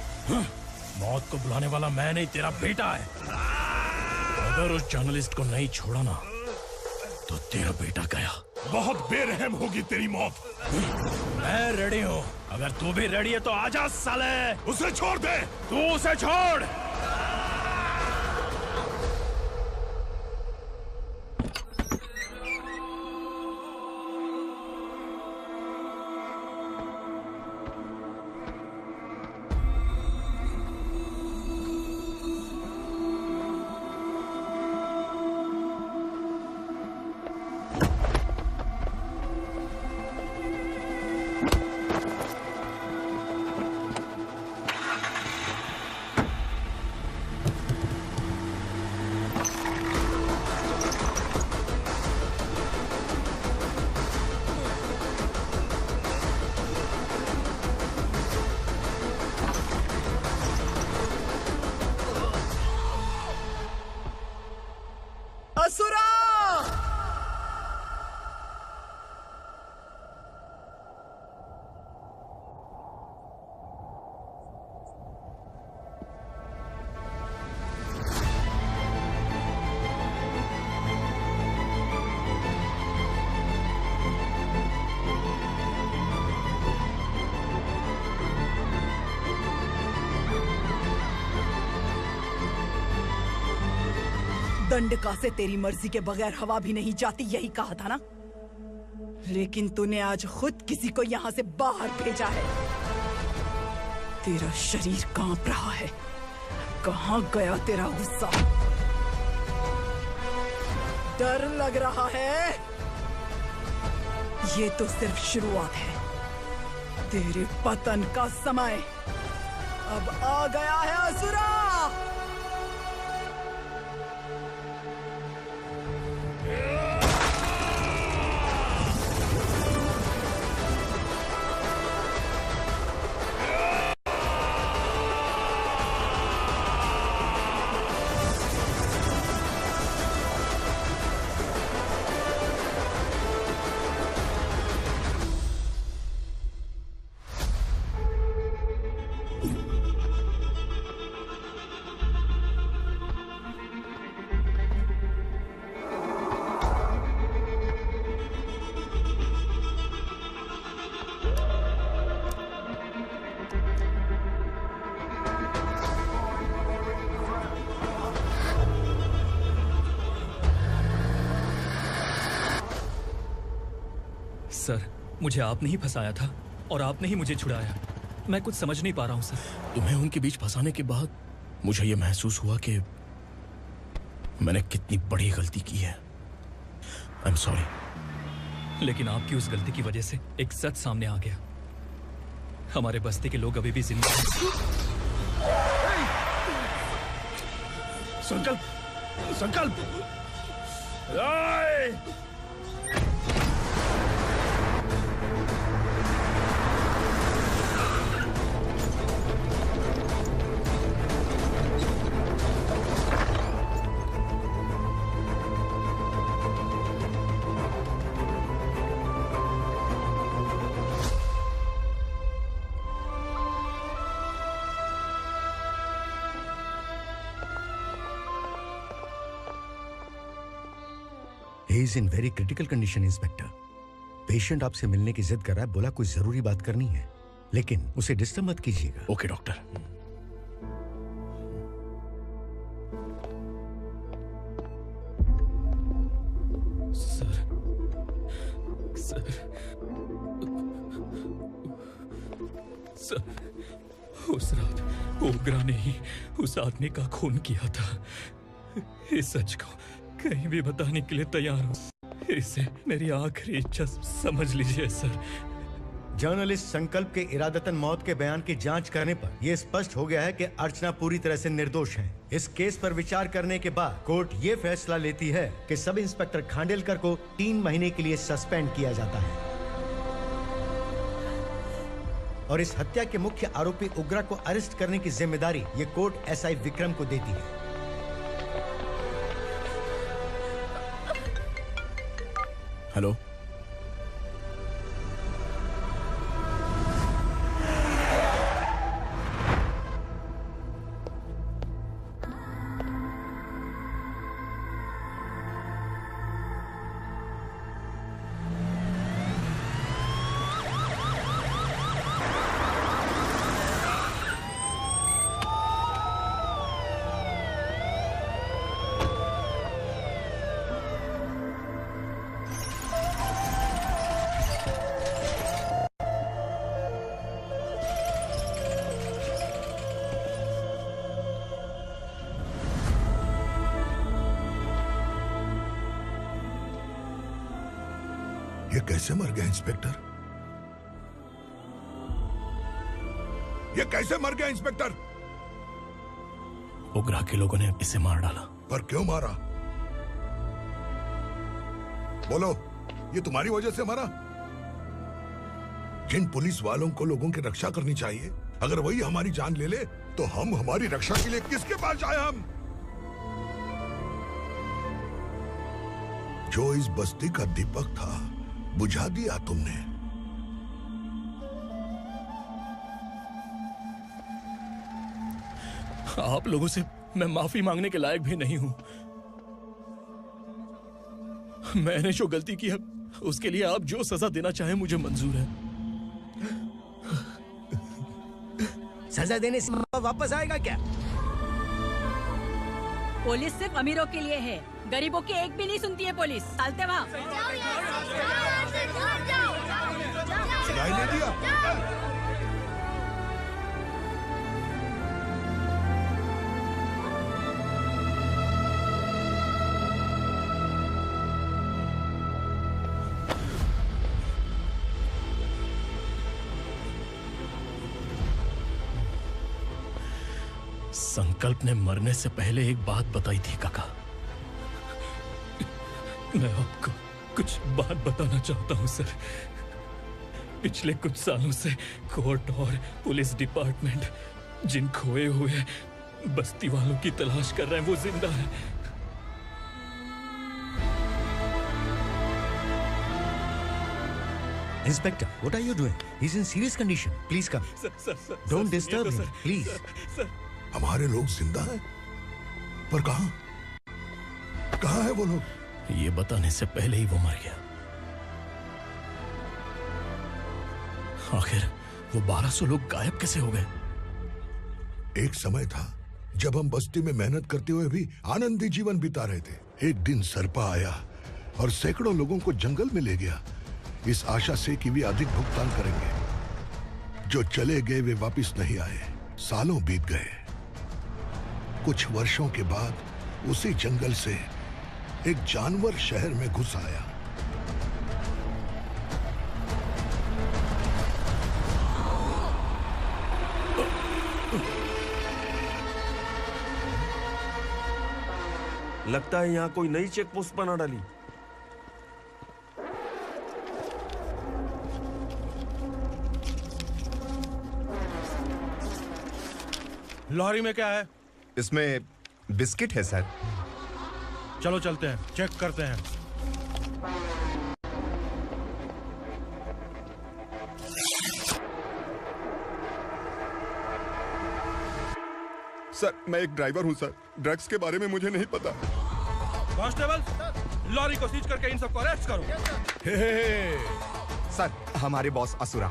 मौत को बुलाने वाला मैं नहीं, तेरा बेटा है। अगर उस जर्नलिस्ट को नहीं छोड़ा ना तो तेरा बेटा गया। बहुत बेरहम होगी तेरी मौत। मैं रेडी हूँ, अगर तू भी रेडी है तो आजा साले। उसे छोड़ दे। तू उसे छोड़। असुरा! दंडका से तेरी मर्जी के बगैर हवा भी नहीं जाती, यही कहा था ना? लेकिन तूने आज खुद किसी को यहाँ से बाहर भेजा है। तेरा शरीर कांप रहा है। कहाँ गया तेरा गुस्सा? डर लग रहा है? ये तो सिर्फ शुरुआत है। तेरे पतन का समय अब आ गया है असुरा। सर, मुझे आपने ही फंसाया था और आपने ही मुझे छुड़ाया। मैं कुछ समझ नहीं पा रहा हूँ सर। तुम्हें उनके बीच फंसाने के बाद मुझे यह महसूस हुआ कि मैंने कितनी बड़ी गलती की है। I am sorry. लेकिन आपकी उस गलती की वजह से एक सच सामने आ गया। हमारे बस्ती के लोग अभी भी जिंदा हैं। संकल्प, संकल्प। He is in very critical condition, inspector. Patient आपसे मिलने की जिद कर रहा है, बोला कोई जरूरी बात करनी है, लेकिन उसे डिस्टर्ब मत कीजिएगा। Okay doctor. सर, उस रात ओगरा ने ही उस आदमी का खून किया था। इस सच को कहीं भी बताने के लिए तैयार हूँ। इसे मेरी आखिरी इच्छा समझ लीजिए सर। जर्नलिस्ट संकल्प के इरादतन मौत के बयान की जांच करने पर यह स्पष्ट हो गया है कि अर्चना पूरी तरह से निर्दोष है। इस केस पर विचार करने के बाद कोर्ट ये फैसला लेती है कि सब इंस्पेक्टर खांडेलकर को 3 महीने के लिए सस्पेंड किया जाता है और इस हत्या के मुख्य आरोपी उग्रा को अरेस्ट करने की जिम्मेदारी ये कोर्ट एसआई विक्रम को देती है। हेलो, ये कैसे मर गया इंस्पेक्टर? ये कैसे मर गया इंस्पेक्टर? ओगरा के लोगों ने इसे मार डाला। पर क्यों मारा? बोलो, ये तुम्हारी वजह से मरा? जिन पुलिस वालों को लोगों की रक्षा करनी चाहिए, अगर वही हमारी जान ले ले तो हम हमारी रक्षा के लिए किसके पास जाए? हम जो इस बस्ती का दीपक था बुझा दिया तुमने। आप लोगों से मैं माफी मांगने के लायक भी नहीं हूं। मैंने जो गलती की है उसके लिए आप जो सजा देना चाहें मुझे मंजूर है। सजा देने से वापस आएगा क्या? पुलिस सिर्फ अमीरों के लिए है, गरीबों की एक भी नहीं सुनती है पुलिस। चलते वहाँ। सुनाई नहीं दिया? संकल्प ने मरने से पहले एक बात बताई थी काका। मैं आपको कुछ बात बताना चाहता हूं सर। पिछले कुछ सालों से कोर्ट और पुलिस डिपार्टमेंट जिन खोए हुए बस्ती वालों की तलाश कर रहे हैं वो जिंदा है। Inspector, what are you doing? He's in serious condition. Please come. Sir, Don't disturb him, please. Sir. हमारे लोग जिंदा हैं? पर कहां? कहां है वो लोग? ये बताने से पहले ही वो मर गया। आखिर वो 1200 लोग गायब कैसे हो गए? एक समय था जब हम बस्ती में मेहनत करते हुए भी आनंदी जीवन बिता रहे थे। एक दिन सरपा आया और सैकड़ों लोगों को जंगल में ले गया, इस आशा से कि वे अधिक भुगतान करेंगे। जो चले गए वे वापस नहीं आए। सालों बीत गए। कुछ वर्षों के बाद उसी जंगल से एक जानवर शहर में घुस आया। लगता है यहाँ कोई नई चेक पोस्ट बना डाली। लॉरी में क्या है? इसमें बिस्किट है सर। चलो चलते हैं, चेक करते हैं। सर, मैं एक ड्राइवर हूं सर। ड्रग्स के बारे में मुझे नहीं पता। कांस्टेबल, लॉरी को सीज करके इन सबको अरेस्ट करो। सर, हमारे बॉस असुरा।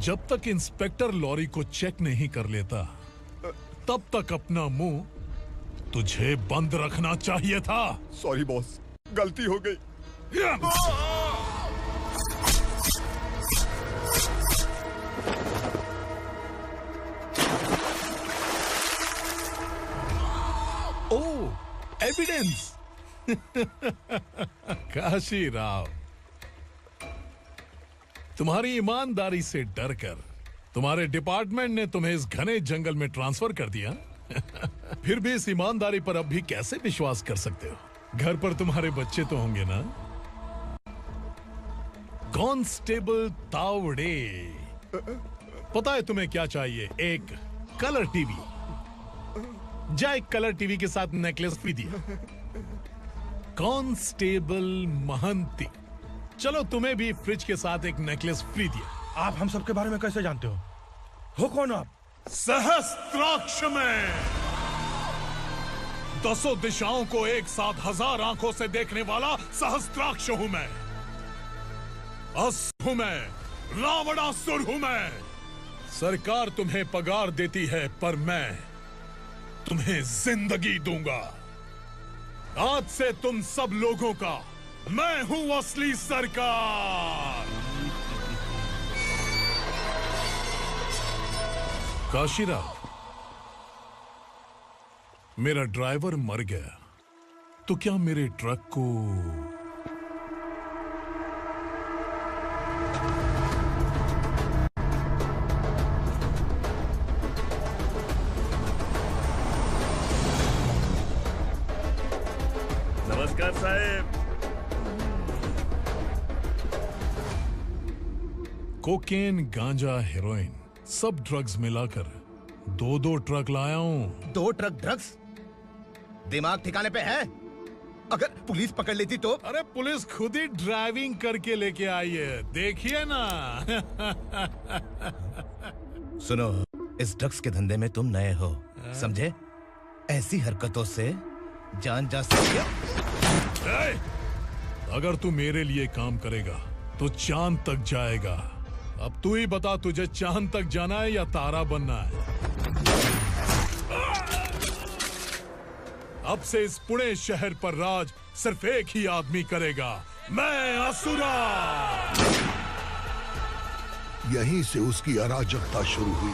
जब तक इंस्पेक्टर लॉरी को चेक नहीं कर लेता तब तक अपना मुंह तुझे बंद रखना चाहिए था। सॉरी बॉस, गलती हो गई। ओह, एविडेंस। काशी राव, तुम्हारी ईमानदारी से डरकर तुम्हारे डिपार्टमेंट ने तुम्हें इस घने जंगल में ट्रांसफर कर दिया। फिर भी इस ईमानदारी पर अब भी कैसे विश्वास कर सकते हो? घर पर तुम्हारे बच्चे तो होंगे ना? कांस्टेबल तावड़े, पता है तुम्हें क्या चाहिए? एक कलर टीवी। जा एक कलर टीवी के साथ नेकलेस भी दिया। कांस्टेबल महंती, चलो तुम्हें भी फ्रिज के साथ एक नेकलेस फ्री दिया। आप हम सबके बारे में कैसे जानते हो कौन आप? सहस्त्राक्ष में 10 दिशाओं को एक साथ 1000 आंखों से देखने वाला सहस्त्राक्ष हूं मैं। असुर हूं मैं, रावणासुर हूं मैं। सरकार तुम्हें पगार देती है, पर मैं तुम्हें जिंदगी दूंगा। आज से तुम सब लोगों का मैं हूं असली सरकार। काशीराव, मेरा ड्राइवर मर गया, तो क्या मेरे ट्रक को नमस्कार साहब। कोकेन, गांजा, हेरोइन, सब ड्रग्स मिलाकर 2 ट्रक लाया हूं। 2 ट्रक ड्रग्स? दिमाग ठिकाने पे है? अगर पुलिस पकड़ लेती तो? अरे पुलिस खुद ही ड्राइविंग करके लेके आई है, देखिए ना। सुनो, इस ड्रग्स के धंधे में तुम नए हो, समझे? ऐसी हरकतों से जान जा सकती है। अगर तू मेरे लिए काम करेगा तो चांद तक जाएगा। अब तू ही बता, तुझे चांद तक जाना है या तारा बनना है? अब से इस पुणे शहर पर राज सिर्फ एक ही आदमी करेगा, मैं असुरा। यहीं से उसकी अराजकता शुरू हुई।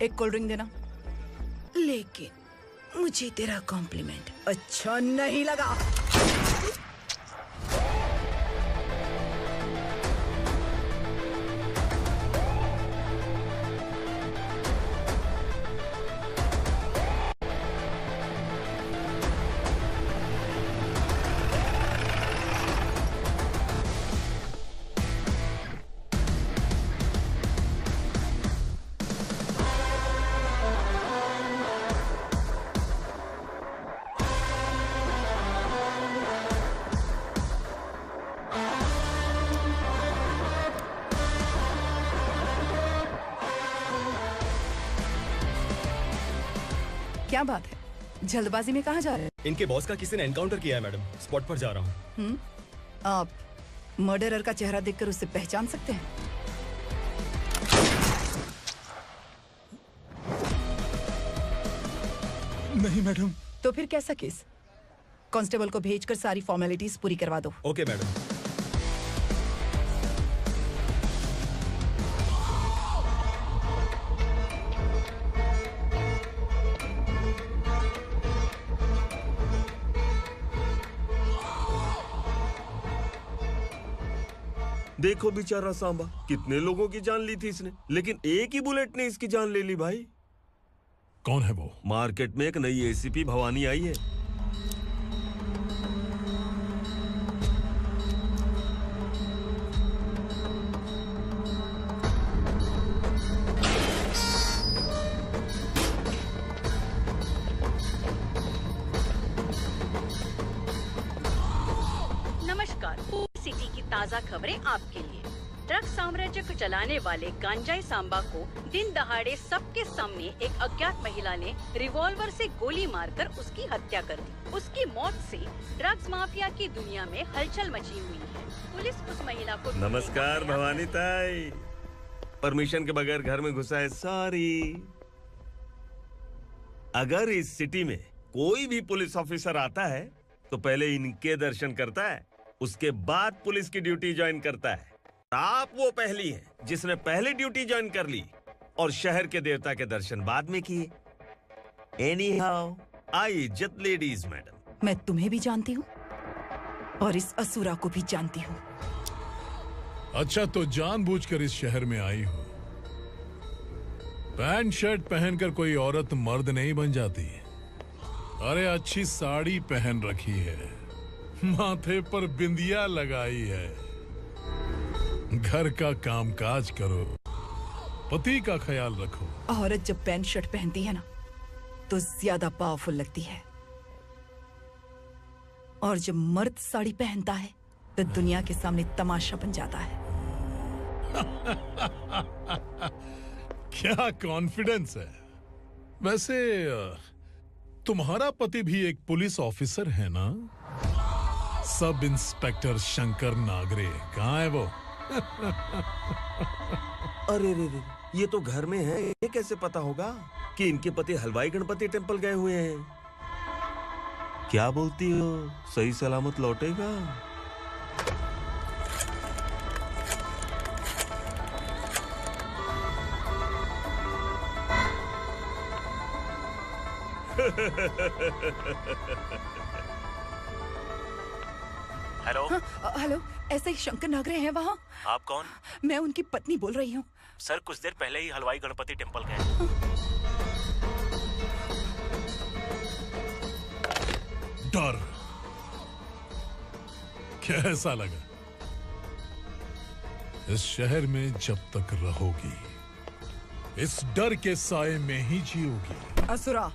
एक कोल्ड ड्रिंक देना। लेकिन मुझे तेरा कॉम्प्लीमेंट अच्छा नहीं लगा। क्या बात है, जल्दबाजी में कहाँ जा रहे हैं? इनके बॉस का किसी ने एनकाउंटर किया है मैडम, स्पॉट पर जा रहा हूँ। आप मर्डरर का चेहरा देखकर उसे पहचान सकते हैं? नहीं मैडम। तो फिर कैसा केस? कांस्टेबल को भेजकर सारी फॉर्मेलिटीज पूरी करवा दो। Okay madam. देखो बेचारा सांबा, कितने लोगों की जान ली थी इसने, लेकिन एक ही बुलेट ने इसकी जान ले ली भाई। कौन है वो? मार्केट में एक नई एसीपी भवानी आई है। सिटी की ताज़ा खबरें आपके लिए। ड्रग साम्राज्य को चलाने वाले गांजाई सांबा को दिन दहाड़े सबके सामने एक अज्ञात महिला ने रिवॉल्वर से गोली मारकर उसकी हत्या कर दी। उसकी मौत से ड्रग्स माफिया की दुनिया में हलचल मची हुई है। पुलिस उस महिला को नमस्कार भवानी ताई। परमिशन के बगैर घर में घुसा है, सॉरी। अगर इस सिटी में कोई भी पुलिस ऑफिसर आता है तो पहले इनके दर्शन करता है, उसके बाद पुलिस की ड्यूटी ज्वाइन करता है। आप वो पहली हैं जिसने पहले ड्यूटी ज्वाइन कर ली और शहर के देवता के दर्शन बाद में किए। एनीहाउ, आई इज्जत लेडीज मैडम। मैं तुम्हें भी जानती हूँ और इस असुरा को भी जानती हूँ। अच्छा, तो जानबूझकर इस शहर में आई हो। पैंट शर्ट पहनकर कोई औरत मर्द नहीं बन जाती। अरे अच्छी साड़ी पहन रखी है, माथे पर बिंदिया लगाई है, घर का कामकाज करो, पति का ख्याल रखो। औरत जब पैंट शर्ट पहनती है ना तो ज्यादा पावरफुल लगती है, और जब मर्द साड़ी पहनता है तो दुनिया के सामने तमाशा बन जाता है। क्या कॉन्फिडेंस है। वैसे तुम्हारा पति भी एक पुलिस ऑफिसर है ना? सब इंस्पेक्टर शंकर नागरे कहाँ है वो? अरे रे रे, ये तो घर में है, ये कैसे पता होगा कि इनके पति हलवाई गणपति टेम्पल गए हुए हैं? क्या बोलती हो, सही सलामत लौटेगा? हेलो। हेलो, ऐसे ही शंकर नागरे हैं वहाँ? आप कौन? मैं उनकी पत्नी बोल रही हूँ। सर, कुछ देर पहले ही हलवाई गणपति टेम्पल गए। डर कैसा लगा? इस शहर में जब तक रहोगी इस डर के साए में ही जियोगी। असुरा,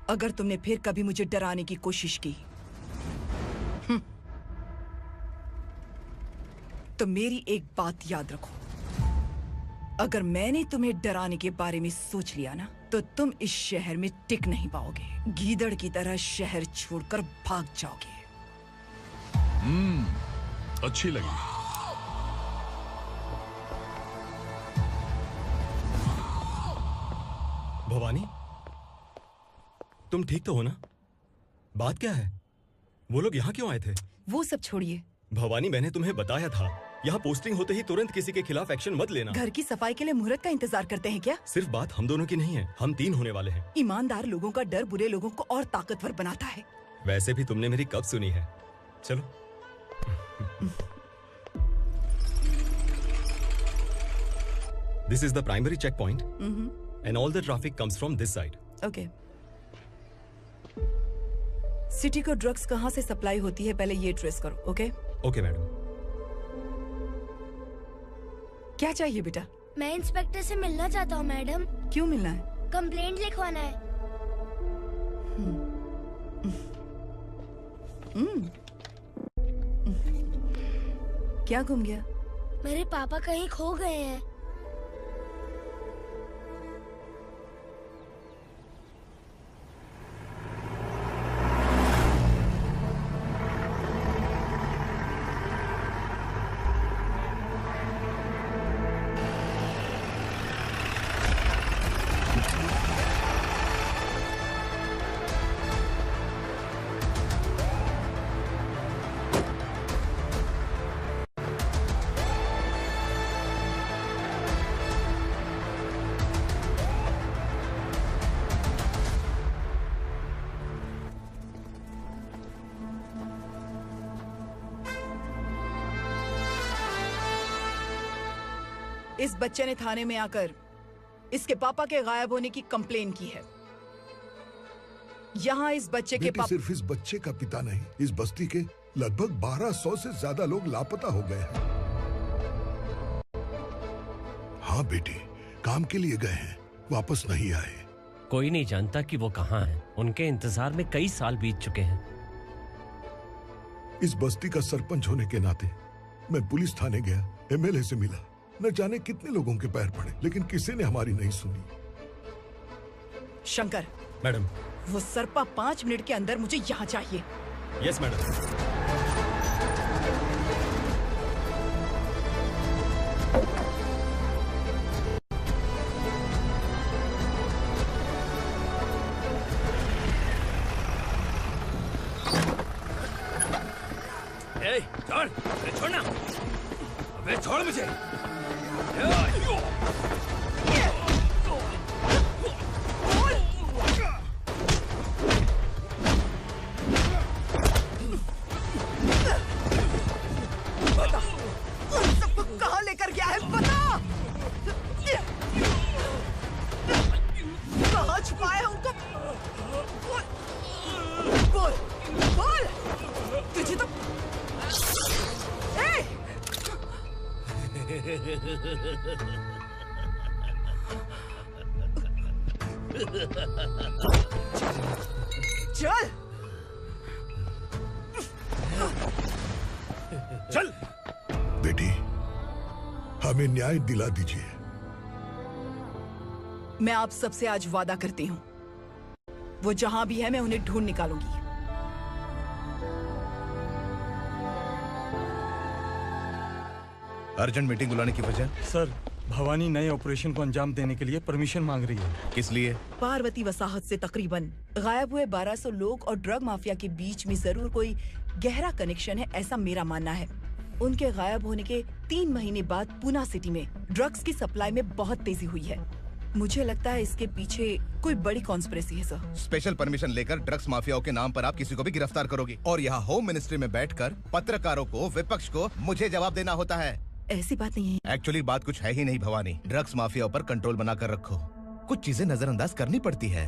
अगर तुमने फिर कभी मुझे डराने की कोशिश की तो मेरी एक बात याद रखो, अगर मैंने तुम्हें डराने के बारे में सोच लिया ना तो तुम इस शहर में टिक नहीं पाओगे। गीदड़ की तरह शहर छोड़कर भाग जाओगे। अच्छी लगी। भवानी, तुम ठीक तो हो ना? बात क्या है? वो लोग यहाँ क्यों आए थे? वो सब छोड़िए। भवानी, मैंने तुम्हें बताया था यहाँ पोस्टिंग होते ही तुरंत किसी के खिलाफ एक्शन मत लेना। घर की सफाई के लिए मुहूर्त का इंतजार करते हैं क्या? सिर्फ बात हम दोनों की नहीं है, हम 3 होने वाले हैं। ईमानदार लोगों का डर बुरे लोगों को और ताकतवर बनाता है। वैसे भी तुमने मेरी कब सुनी है। चलो। This is the primary checkpoint, and all the traffic comes from this side. Okay. City को ड्रग्स कहाँ से सप्लाई होती है पहले ये ट्रेस करो, ओके? Okay madam. क्या चाहिए बेटा? मैं इंस्पेक्टर से मिलना चाहता हूँ मैडम। क्यों मिलना है? कंप्लेंट लिखवाना है। क्या गुम गया? मेरे पापा कहीं खो गए हैं। इस बच्चे ने थाने में आकर इसके पापा के गायब होने की कंप्लेन की है। यहाँ इस बच्चे के पापा सिर्फ इस बच्चे का पिता नहीं, इस बस्ती के लगभग 1200 से ज्यादा लोग लापता हो गए हैं। हाँ बेटी, काम के लिए गए हैं, वापस नहीं आए। कोई नहीं जानता कि वो कहाँ हैं। उनके इंतजार में कई साल बीत चुके हैं। इस बस्ती का सरपंच होने के नाते मैं पुलिस थाने गया, एमएलए से मिला, न जाने कितने लोगों के पैर पड़े, लेकिन किसी ने हमारी नहीं सुनी। शंकर। मैडम। वो सरपा 5 मिनट के अंदर मुझे यहाँ चाहिए। Yes madam. छोड़, अरे छोड़ना, अबे छोड़ मुझे। बता, उन सबको कहाँ लेकर गया है बता। कहाँ छुपाया है उनको? बोल, बोल, तुझे तो चल चल बेटी, हमें न्याय दिला दीजिए। मैं आप सबसे आज वादा करती हूँ, वो जहां भी है मैं उन्हें ढूंढ निकालूंगी। अर्जेंट मीटिंग बुलाने की वजह? सर, भवानी नए ऑपरेशन को अंजाम देने के लिए परमिशन मांग रही है। किस लिए? पार्वती वसाहत से तकरीबन गायब हुए 1200 लोग और ड्रग माफिया के बीच में जरूर कोई गहरा कनेक्शन है, ऐसा मेरा मानना है। उनके गायब होने के 3 महीने बाद पूना सिटी में ड्रग्स की सप्लाई में बहुत तेजी हुई है। मुझे लगता है इसके पीछे कोई बड़ी कॉन्स्पिरेसी है सर। स्पेशल परमिशन लेकर ड्रग्स माफियाओं के नाम पर आप किसी को भी गिरफ्तार करोगे और यहाँ होम मिनिस्ट्री में बैठकर पत्रकारों को, विपक्ष को मुझे जवाब देना होता है। ऐसी बात नहीं है। एक्चुअली बात कुछ है ही नहीं भवानी। ड्रग्स माफियाओं पर कंट्रोल बनाकर रखो, कुछ चीजें नजरअंदाज करनी पड़ती है।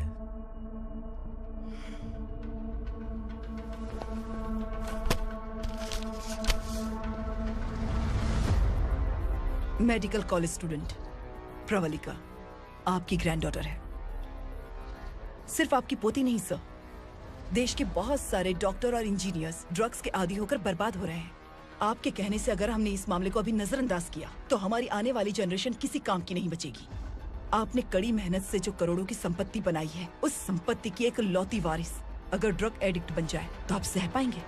मेडिकल कॉलेज स्टूडेंट प्रवलिका आपकी ग्रैंडडॉटर है। सिर्फ आपकी पोती नहीं सर, देश के बहुत सारे डॉक्टर और इंजीनियर्स ड्रग्स के आदी होकर बर्बाद हो रहे हैं। आपके कहने से अगर हमने इस मामले को अभी नजरअंदाज किया तो हमारी आने वाली जनरेशन किसी काम की नहीं बचेगी। आपने कड़ी मेहनत से जो करोड़ों की संपत्ति बनाई है, उस संपत्ति की एक लौती वारिस अगर ड्रग एडिक्ट बन जाए तो आप सह पाएंगे?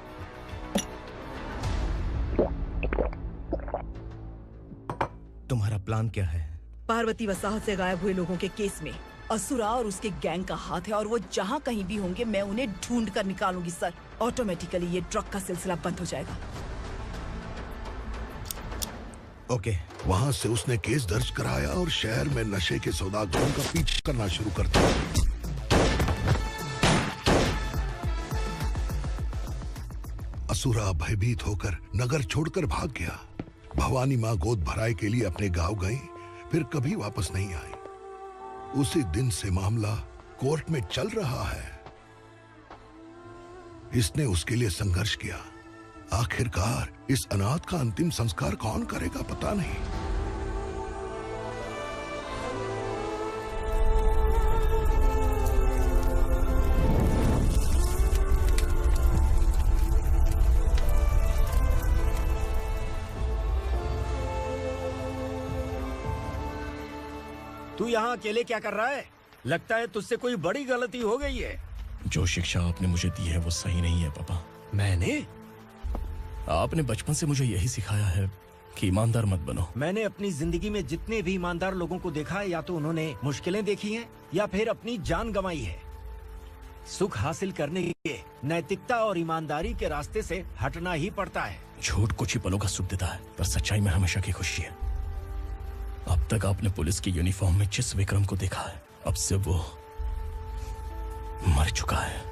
तुम्हारा प्लान क्या है? पार्वती वसाहत से गायब हुए लोगों के केस में असुरा और उसके गैंग का हाथ है और वो जहाँ कहीं भी होंगे मैं उन्हें ढूंढ कर निकालूंगी सर। ऑटोमेटिकली ये ड्रग का सिलसिला बंद हो जाएगा। ओके। वहाँ से उसने केस दर्ज कराया और शहर में नशे के सौदागरों का पीछा करना शुरू कर दिया। असुरा भयभीत होकर नगर छोड़कर भाग गया। भवानी माँ गोद भराई के लिए अपने गांव गई, फिर कभी वापस नहीं आई। उसी दिन से मामला कोर्ट में चल रहा है। इसने उसके लिए संघर्ष किया। आखिरकार इस अनाथ का अंतिम संस्कार कौन करेगा पता नहीं। तू यहाँ अकेले क्या कर रहा है? लगता है तुझसे कोई बड़ी गलती हो गई है। जो शिक्षा आपने मुझे दी है वो सही नहीं है पापा। मैंने? आपने बचपन से मुझे यही सिखाया है कि ईमानदार मत बनो। मैंने अपनी जिंदगी में जितने भी ईमानदार लोगों को देखा है, या तो उन्होंने मुश्किलें देखी हैं या फिर अपनी जान गंवाई है। सुख हासिल करने के लिए नैतिकता और ईमानदारी के रास्ते से हटना ही पड़ता है। झूठ कुछ ही पलों का सुख देता है, पर सच्चाई में हमेशा की खुशी है। अब तक आपने पुलिस की यूनिफॉर्म में जिस विक्रम को देखा है, अब से वो मर चुका है।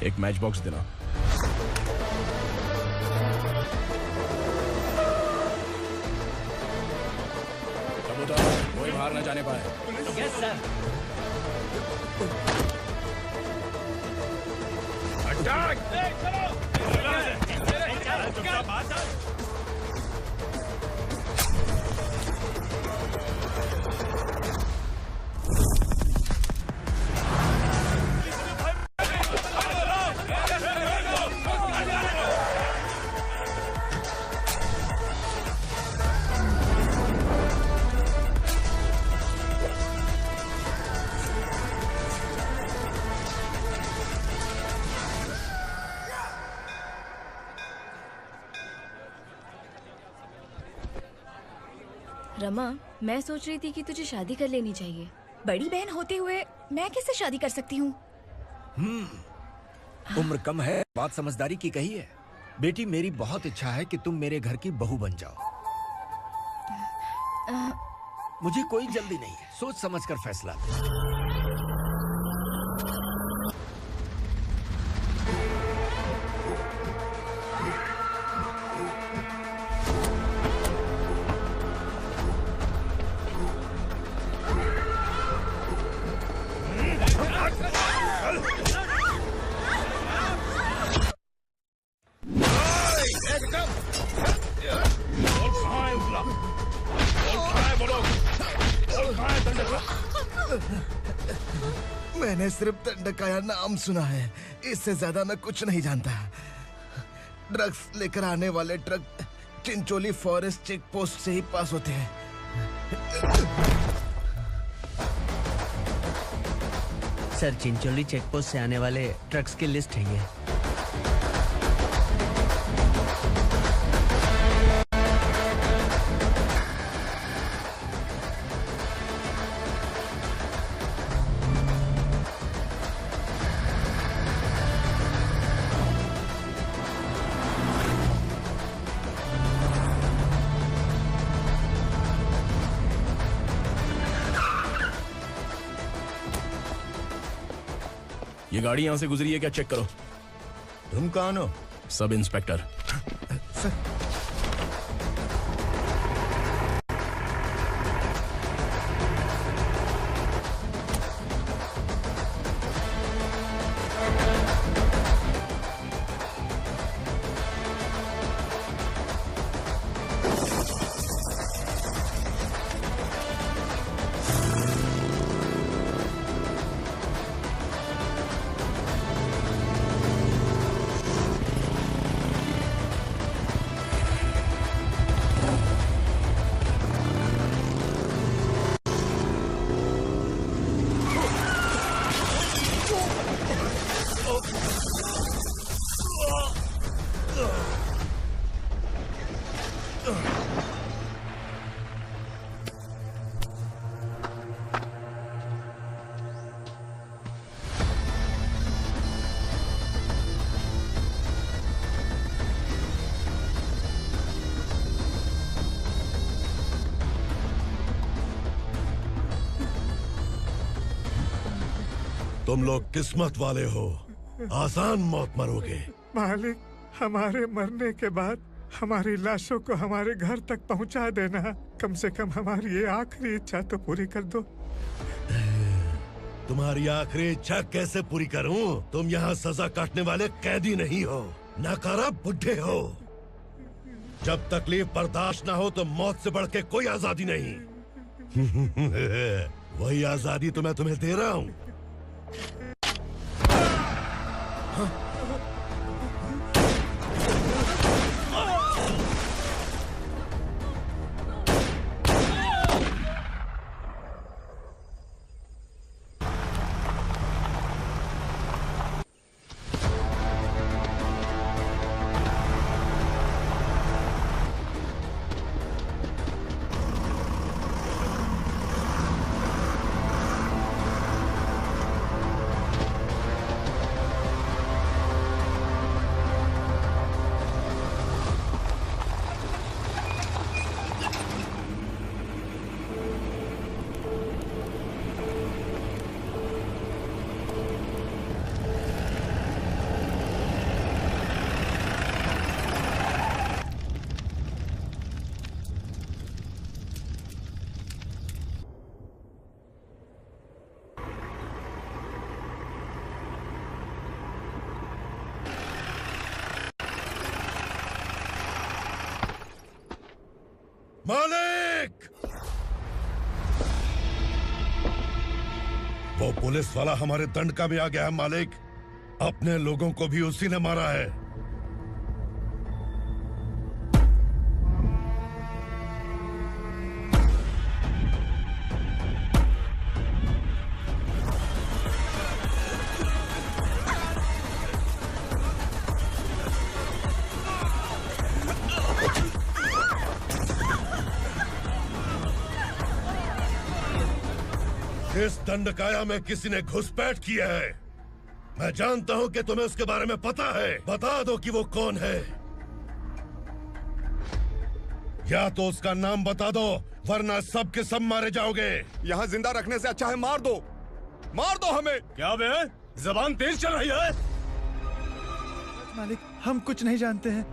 एक मैच बॉक्स देना। कबूतर कोई बाहर न जाने पाए। Yes sir. अटैक! रमा, मैं सोच रही थी कि तुझे शादी कर लेनी चाहिए। बड़ी बहन होते हुए मैं कैसे शादी कर सकती हूँ? उम्र कम है, बात समझदारी की कही है। बेटी, मेरी बहुत इच्छा है कि तुम मेरे घर की बहू बन जाओ। मुझे कोई जल्दी नहीं है, सोच समझकर फैसला ले। मैंने सिर्फ दंडकाया नाम सुना है, इससे ज्यादा मैं कुछ नहीं जानता। ड्रग्स लेकर आने वाले truck Chincholi forest check post से ही पास होते हैं। सर, चिंचोली चेक पोस्ट से आने वाले ट्रक्स की लिस्ट है ये। ये गाड़ी यहां से गुजरी है क्या, चेक करो। तुम कौन हो? Sub inspector. तुम लोग किस्मत वाले हो, आसान मौत मरोगे। मालिक, हमारे मरने के बाद हमारी लाशों को हमारे घर तक पहुंचा देना। कम से कम हमारी ये आखिरी इच्छा तो पूरी कर दो। तुम्हारी आखिरी इच्छा कैसे पूरी करूं? तुम यहाँ सजा काटने वाले कैदी नहीं हो, नाकारा बुड्ढे हो। जब तकलीफ बर्दाश्त ना हो तो मौत से बढ़ के कोई आजादी नहीं। वही आजादी तो मैं तुम्हें दे रहा हूँ। मालिक! वो पुलिस वाला हमारे दंड का भी आ गया है मालिक। अपने लोगों को भी उसी ने मारा है। इस दंडकाया में किसी ने घुसपैठ किया है। मैं जानता हूं कि तुम्हें उसके बारे में पता है। बता दो कि वो कौन है, या तो उसका नाम बता दो, वरना सब के सब मारे जाओगे। यहाँ जिंदा रखने से अच्छा है मार दो हमें। क्या बे, जबान तेज चल रही है? मालिक, हम कुछ नहीं जानते हैं।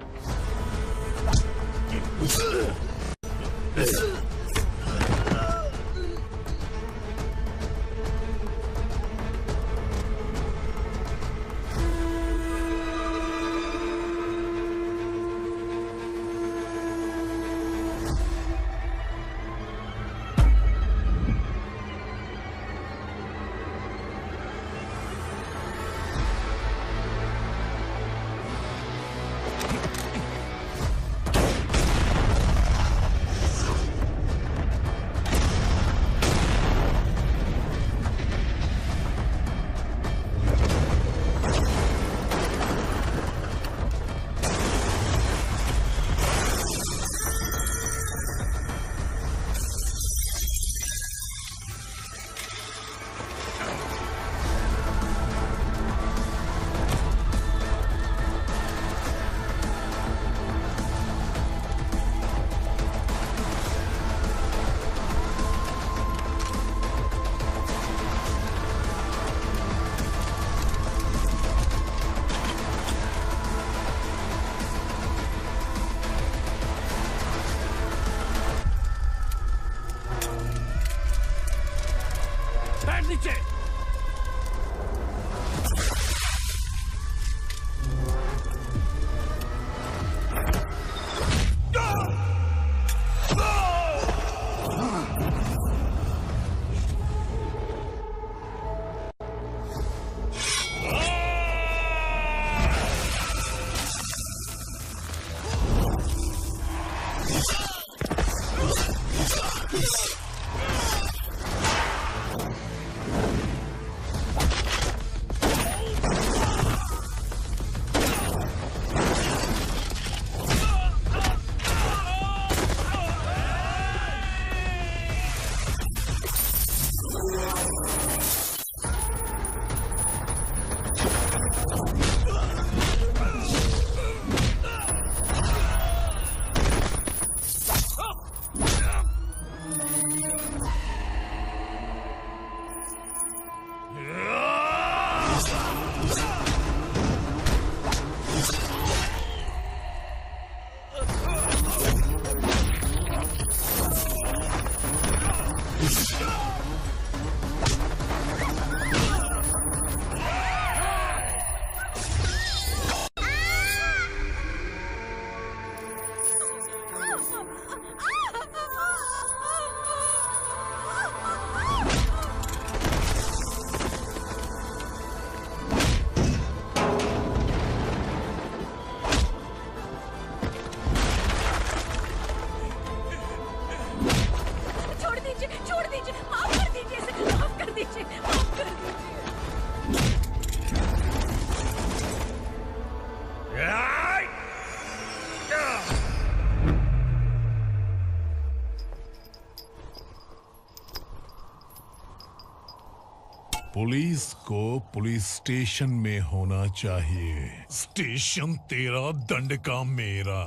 पुलिस को पुलिस स्टेशन में होना चाहिए। स्टेशन तेरा, दंड का मेरा।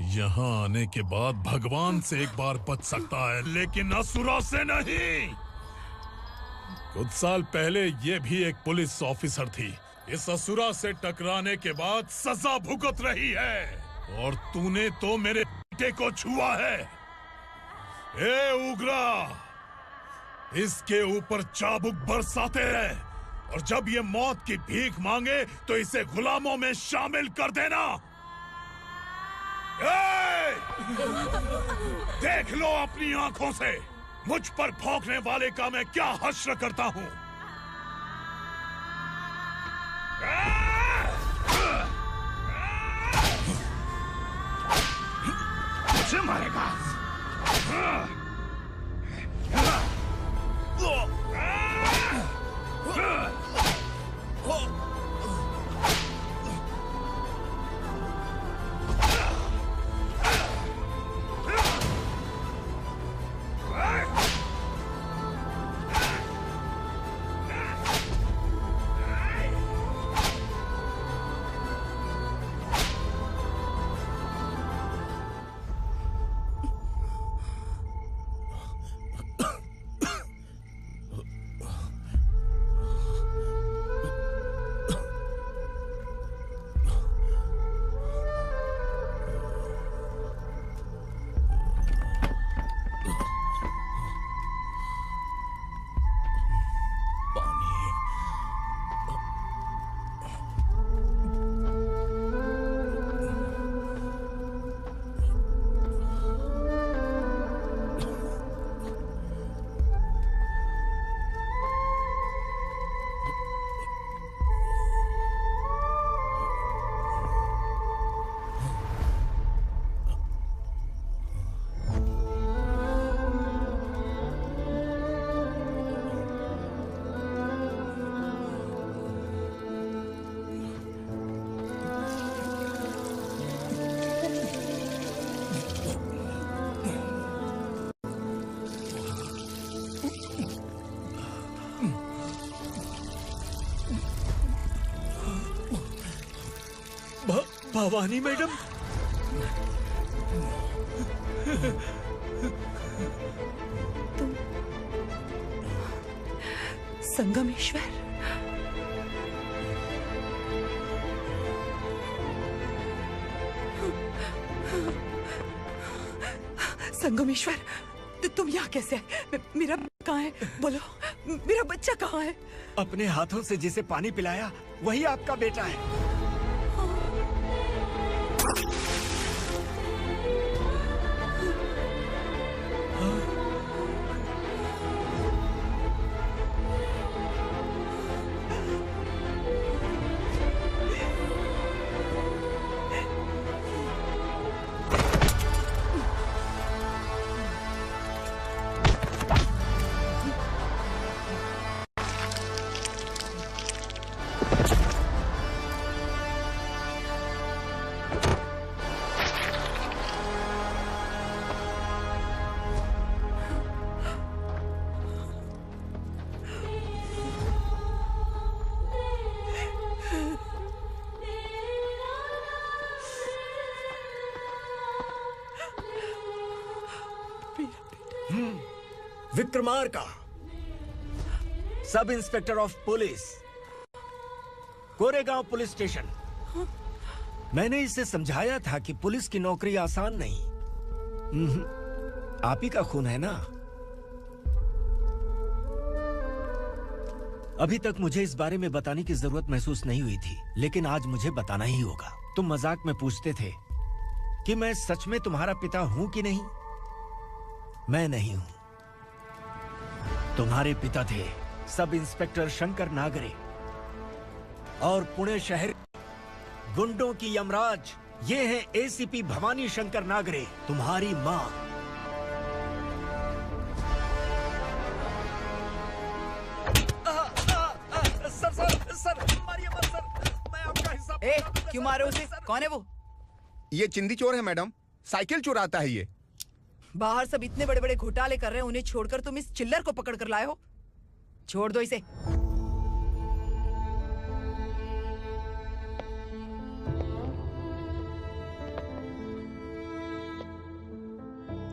यहाँ आने के बाद भगवान से एक बार बच सकता है, लेकिन असुरा से नहीं। कुछ साल पहले ये भी एक पुलिस ऑफिसर थी। इस असुरा से टकराने के बाद सजा भुगत रही है, और तूने तो मेरे बेटे को छुआ है। ए उग्रा, इसके ऊपर चाबुक बरसाते हैं, और जब ये मौत की भीख मांगे तो इसे गुलामों में शामिल कर देना। देख लो अपनी आंखों से मुझ पर भौंकने वाले का मैं क्या हश्र करता हूँ। मुझे मारेगा। भवानी मैडम। तुम संगमेश्वर? संगमेश्वर, तुम यहाँ कैसे आए? मेरा कहाँ है? बोलो, मेरा बच्चा कहाँ है? अपने हाथों से जिसे पानी पिलाया वही आपका बेटा है। Vikramarka, sub inspector of police, Koregaon police station. मैंने इसे समझाया था कि पुलिस की नौकरी आसान नहीं। आप ही का खून है ना। अभी तक मुझे इस बारे में बताने की जरूरत महसूस नहीं हुई थी, लेकिन आज मुझे बताना ही होगा। तुम मजाक में पूछते थे कि मैं सच में तुम्हारा पिता हूं कि नहीं। मैं नहीं हूं। तुम्हारे पिता थे सब इंस्पेक्टर शंकर नागरे, और पुणे शहर गुंडों की यमराज ये है एसीपी भवानी शंकर नागरे, तुम्हारी मां। सर, मारिए मत सर, मैं आपका हिस्सा। क्यों मारो उसे? कौन है वो? ये चिंदी चोर है मैडम, साइकिल चुराता है ये। बाहर सब इतने बड़े बड़े घोटाले कर रहे हैं, उन्हें छोड़कर तुम इस चिल्लर को पकड़ कर लाए हो। छोड़ दो इसे।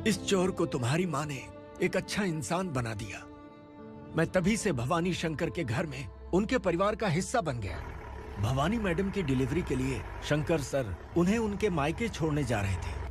इस चोर को तुम्हारी माँ ने एक अच्छा इंसान बना दिया। मैं तभी से भवानी शंकर के घर में उनके परिवार का हिस्सा बन गया। भवानी मैडम की डिलीवरी के लिए शंकर सर उन्हें उनके मायके छोड़ने जा रहे थे।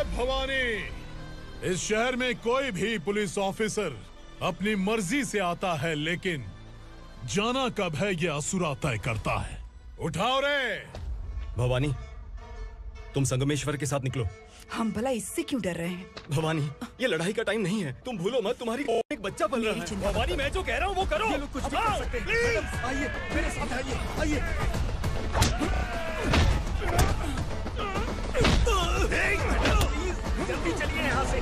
भवानी, इस शहर में कोई भी पुलिस ऑफिसर अपनी मर्जी से आता है, लेकिन जाना कब है ये असुरा तय करता है। उठाओ रे। भवानी, तुम संगमेश्वर के साथ निकलो। हम भला इससे क्यों डर रहे हैं? भवानी, ये लड़ाई का टाइम नहीं है। तुम भूलो मत, तुम्हारी एक बच्चा पल रहा है। भवानी, मैं जो कह रहा हूँ वो करो। ये लोग कुछ भी कर सकते हैं। मैडम, आइए मेरे साथ, आइए। जल्दी चलिए यहाँ से।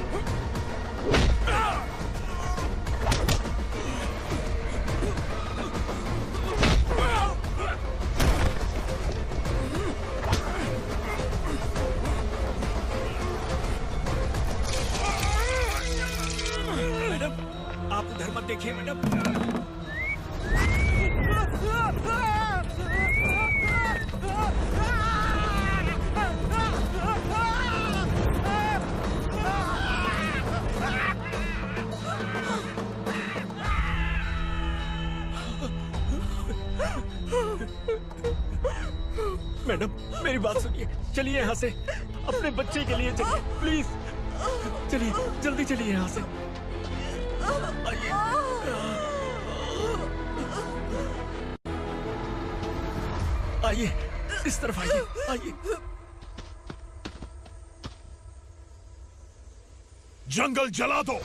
मैडम, आप उधर मत देखिए मैडम। मैडम, मेरी बात सुनिए, चलिए यहाँ से। अपने बच्चे के लिए चलिए, प्लीज। चलिए, जल्दी चलिए यहाँ से। आइए, इस तरफ आइए। जंगल जला दो।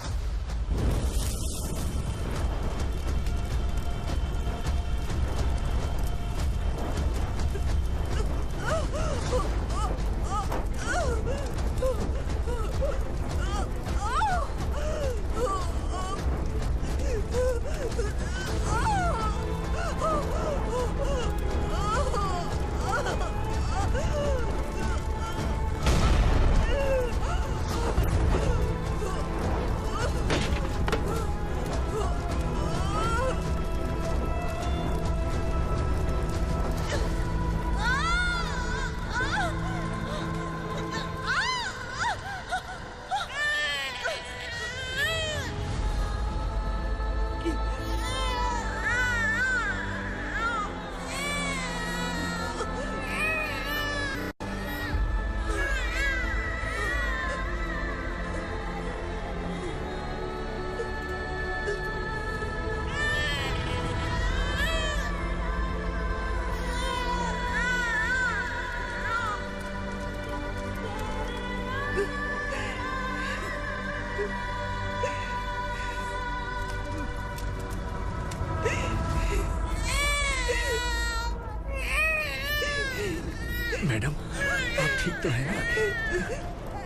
मैडम, आप ठीक तो है ना?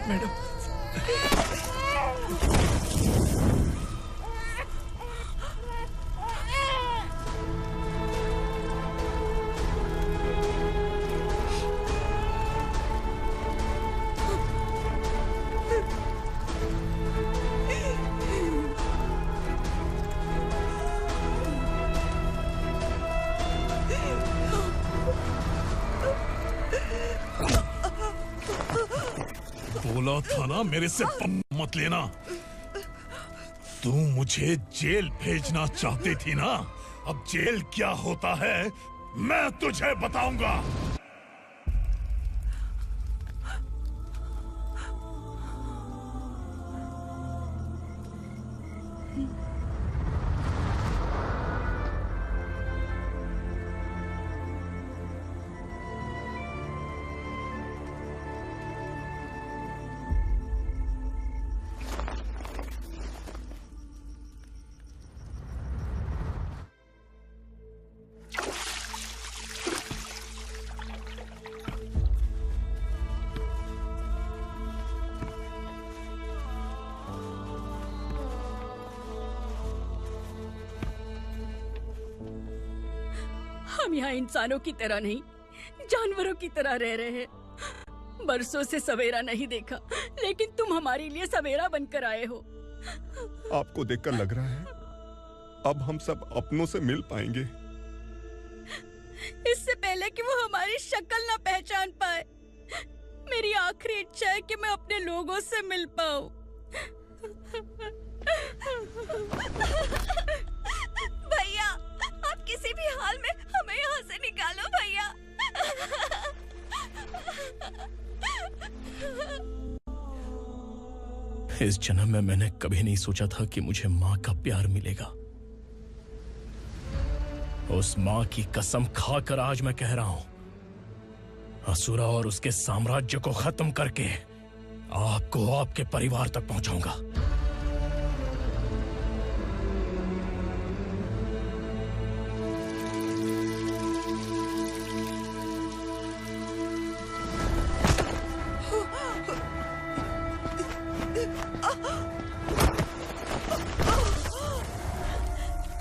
मैडम। बोला था ना मेरे से मत लेना। तू मुझे जेल भेजना चाहती थी ना? अब जेल क्या होता है मैं तुझे बताऊंगा। हम यहाँ इंसानों की तरह नहीं, जानवरों की तरह रह रहे हैं। बरसों से सवेरा नहीं देखा, लेकिन तुम हमारे लिए सवेरा बनकर आए हो। आपको देखकर लग रहा है अब हम सब अपनों से मिल पाएंगे। इससे पहले कि वो हमारी शक्ल ना पहचान पाए, मेरी आखिरी इच्छा है कि मैं अपने लोगों से मिल पाऊं। भैया, आप किसी भी हाल में हमें यहाँ से निकालो भैया। इस जन्म में मैंने कभी नहीं सोचा था कि मुझे माँ का प्यार मिलेगा। उस माँ की कसम खाकर आज मैं कह रहा हूं, असुरा और उसके साम्राज्य को खत्म करके आपको आपके परिवार तक पहुंचाऊंगा।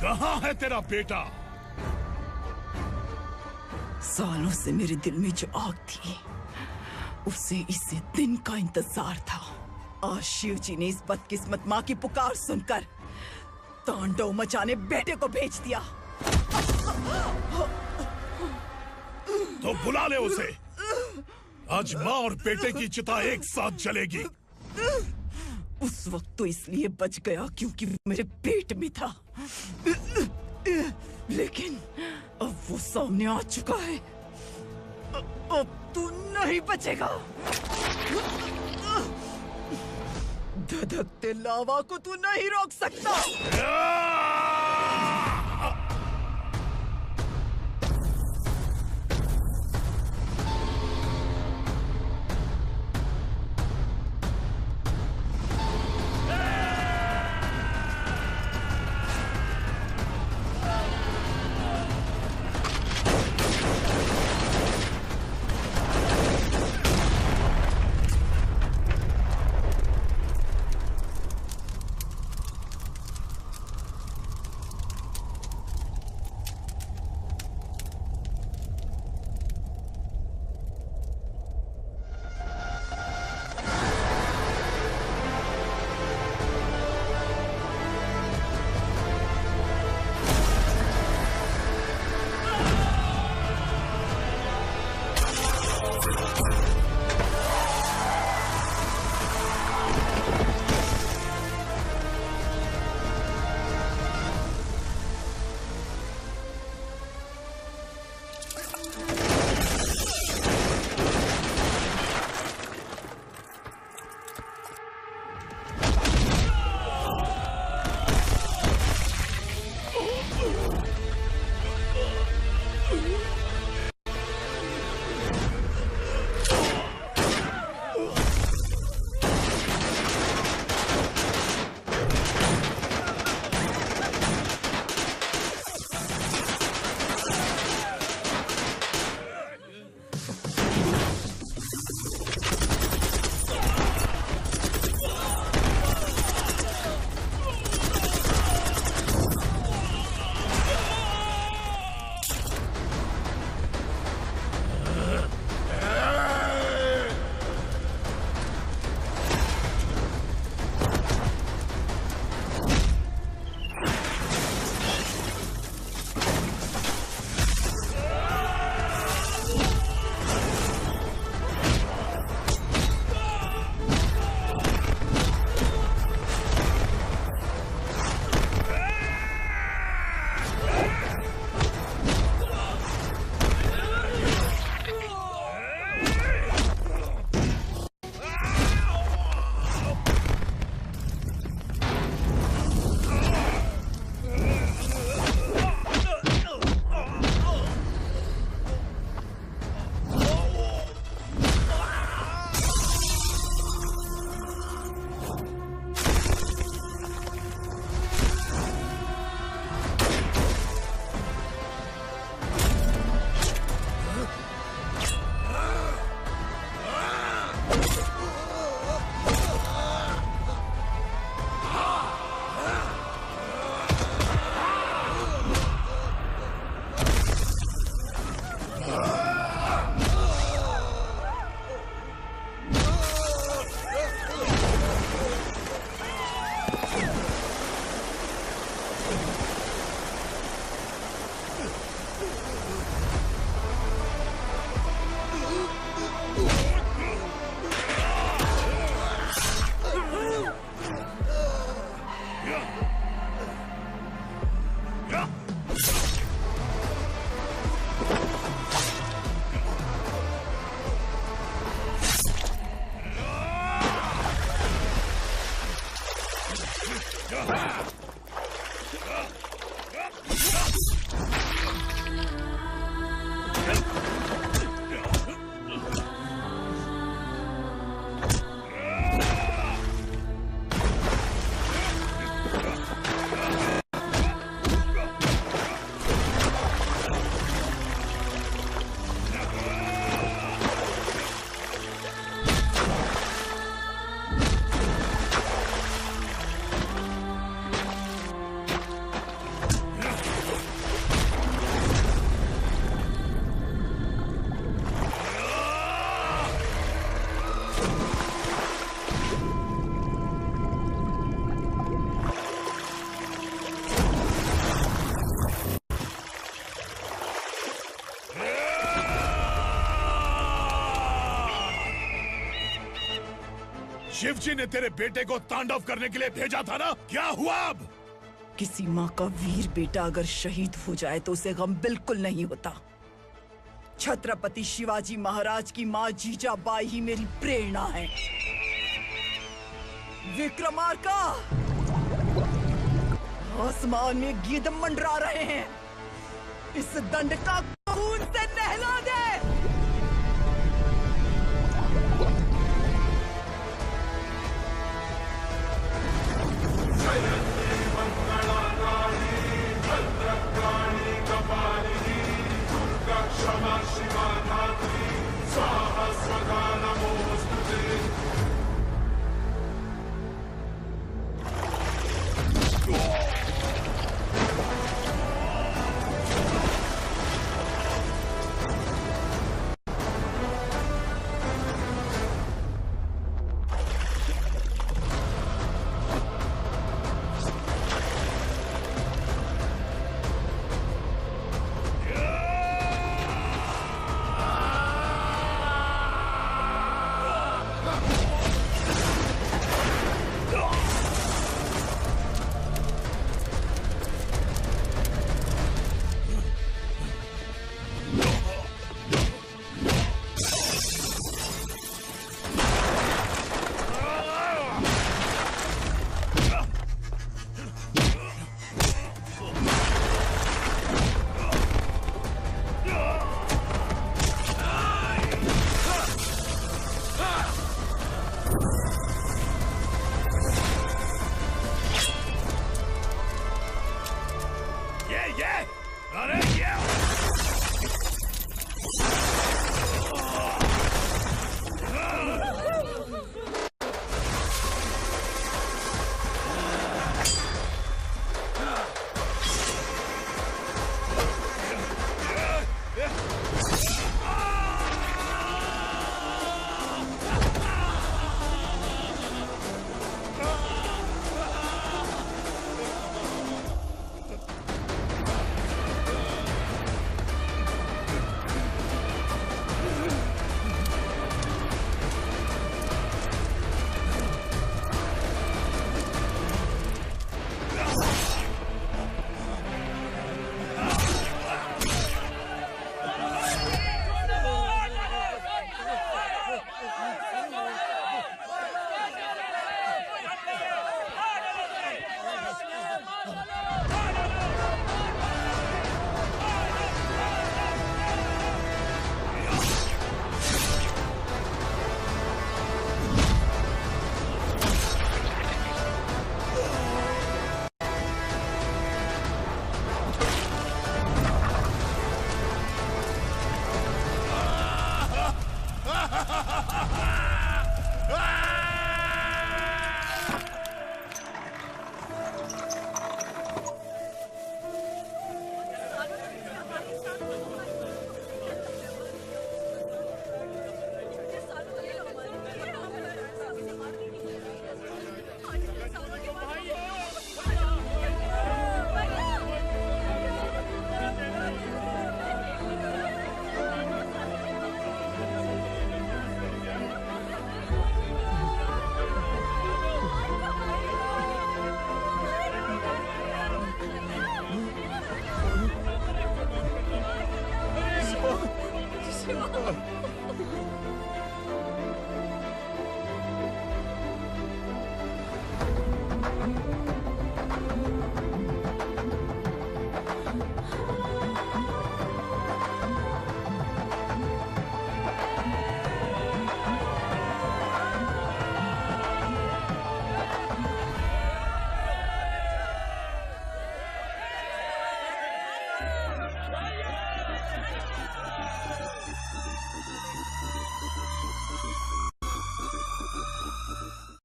कहाँ है तेरा बेटा? सालों से मेरे दिल में जो आग थी, उसे इसी दिन का इंतजार था। आज शिव जी ने इस बदकिस्मत माँ की पुकार सुनकर तांडव मचाने बेटे को भेज दिया। तो बुला ले उसे। आज माँ और बेटे की चिता एक साथ जलेगी। उस वक्त तो इसलिए बच गया क्योंकि वो मेरे पेट में था, लेकिन अब वो सामने आ चुका है। अब तू नहीं बचेगा। धधकते लावा को तू नहीं रोक सकता। शिवजी ने तेरे बेटे को तांडव करने के लिए भेजा था ना, क्या हुआ अब? किसी माँ का वीर बेटा अगर शहीद हो जाए तो उसे गम बिल्कुल नहीं होता। छत्रपति शिवाजी महाराज की माँ जीजाबाई ही मेरी प्रेरणा है। विक्रमार्का, आसमान में गिद्ध मंडरा रहे हैं, इस दंड का खून से नहला दे।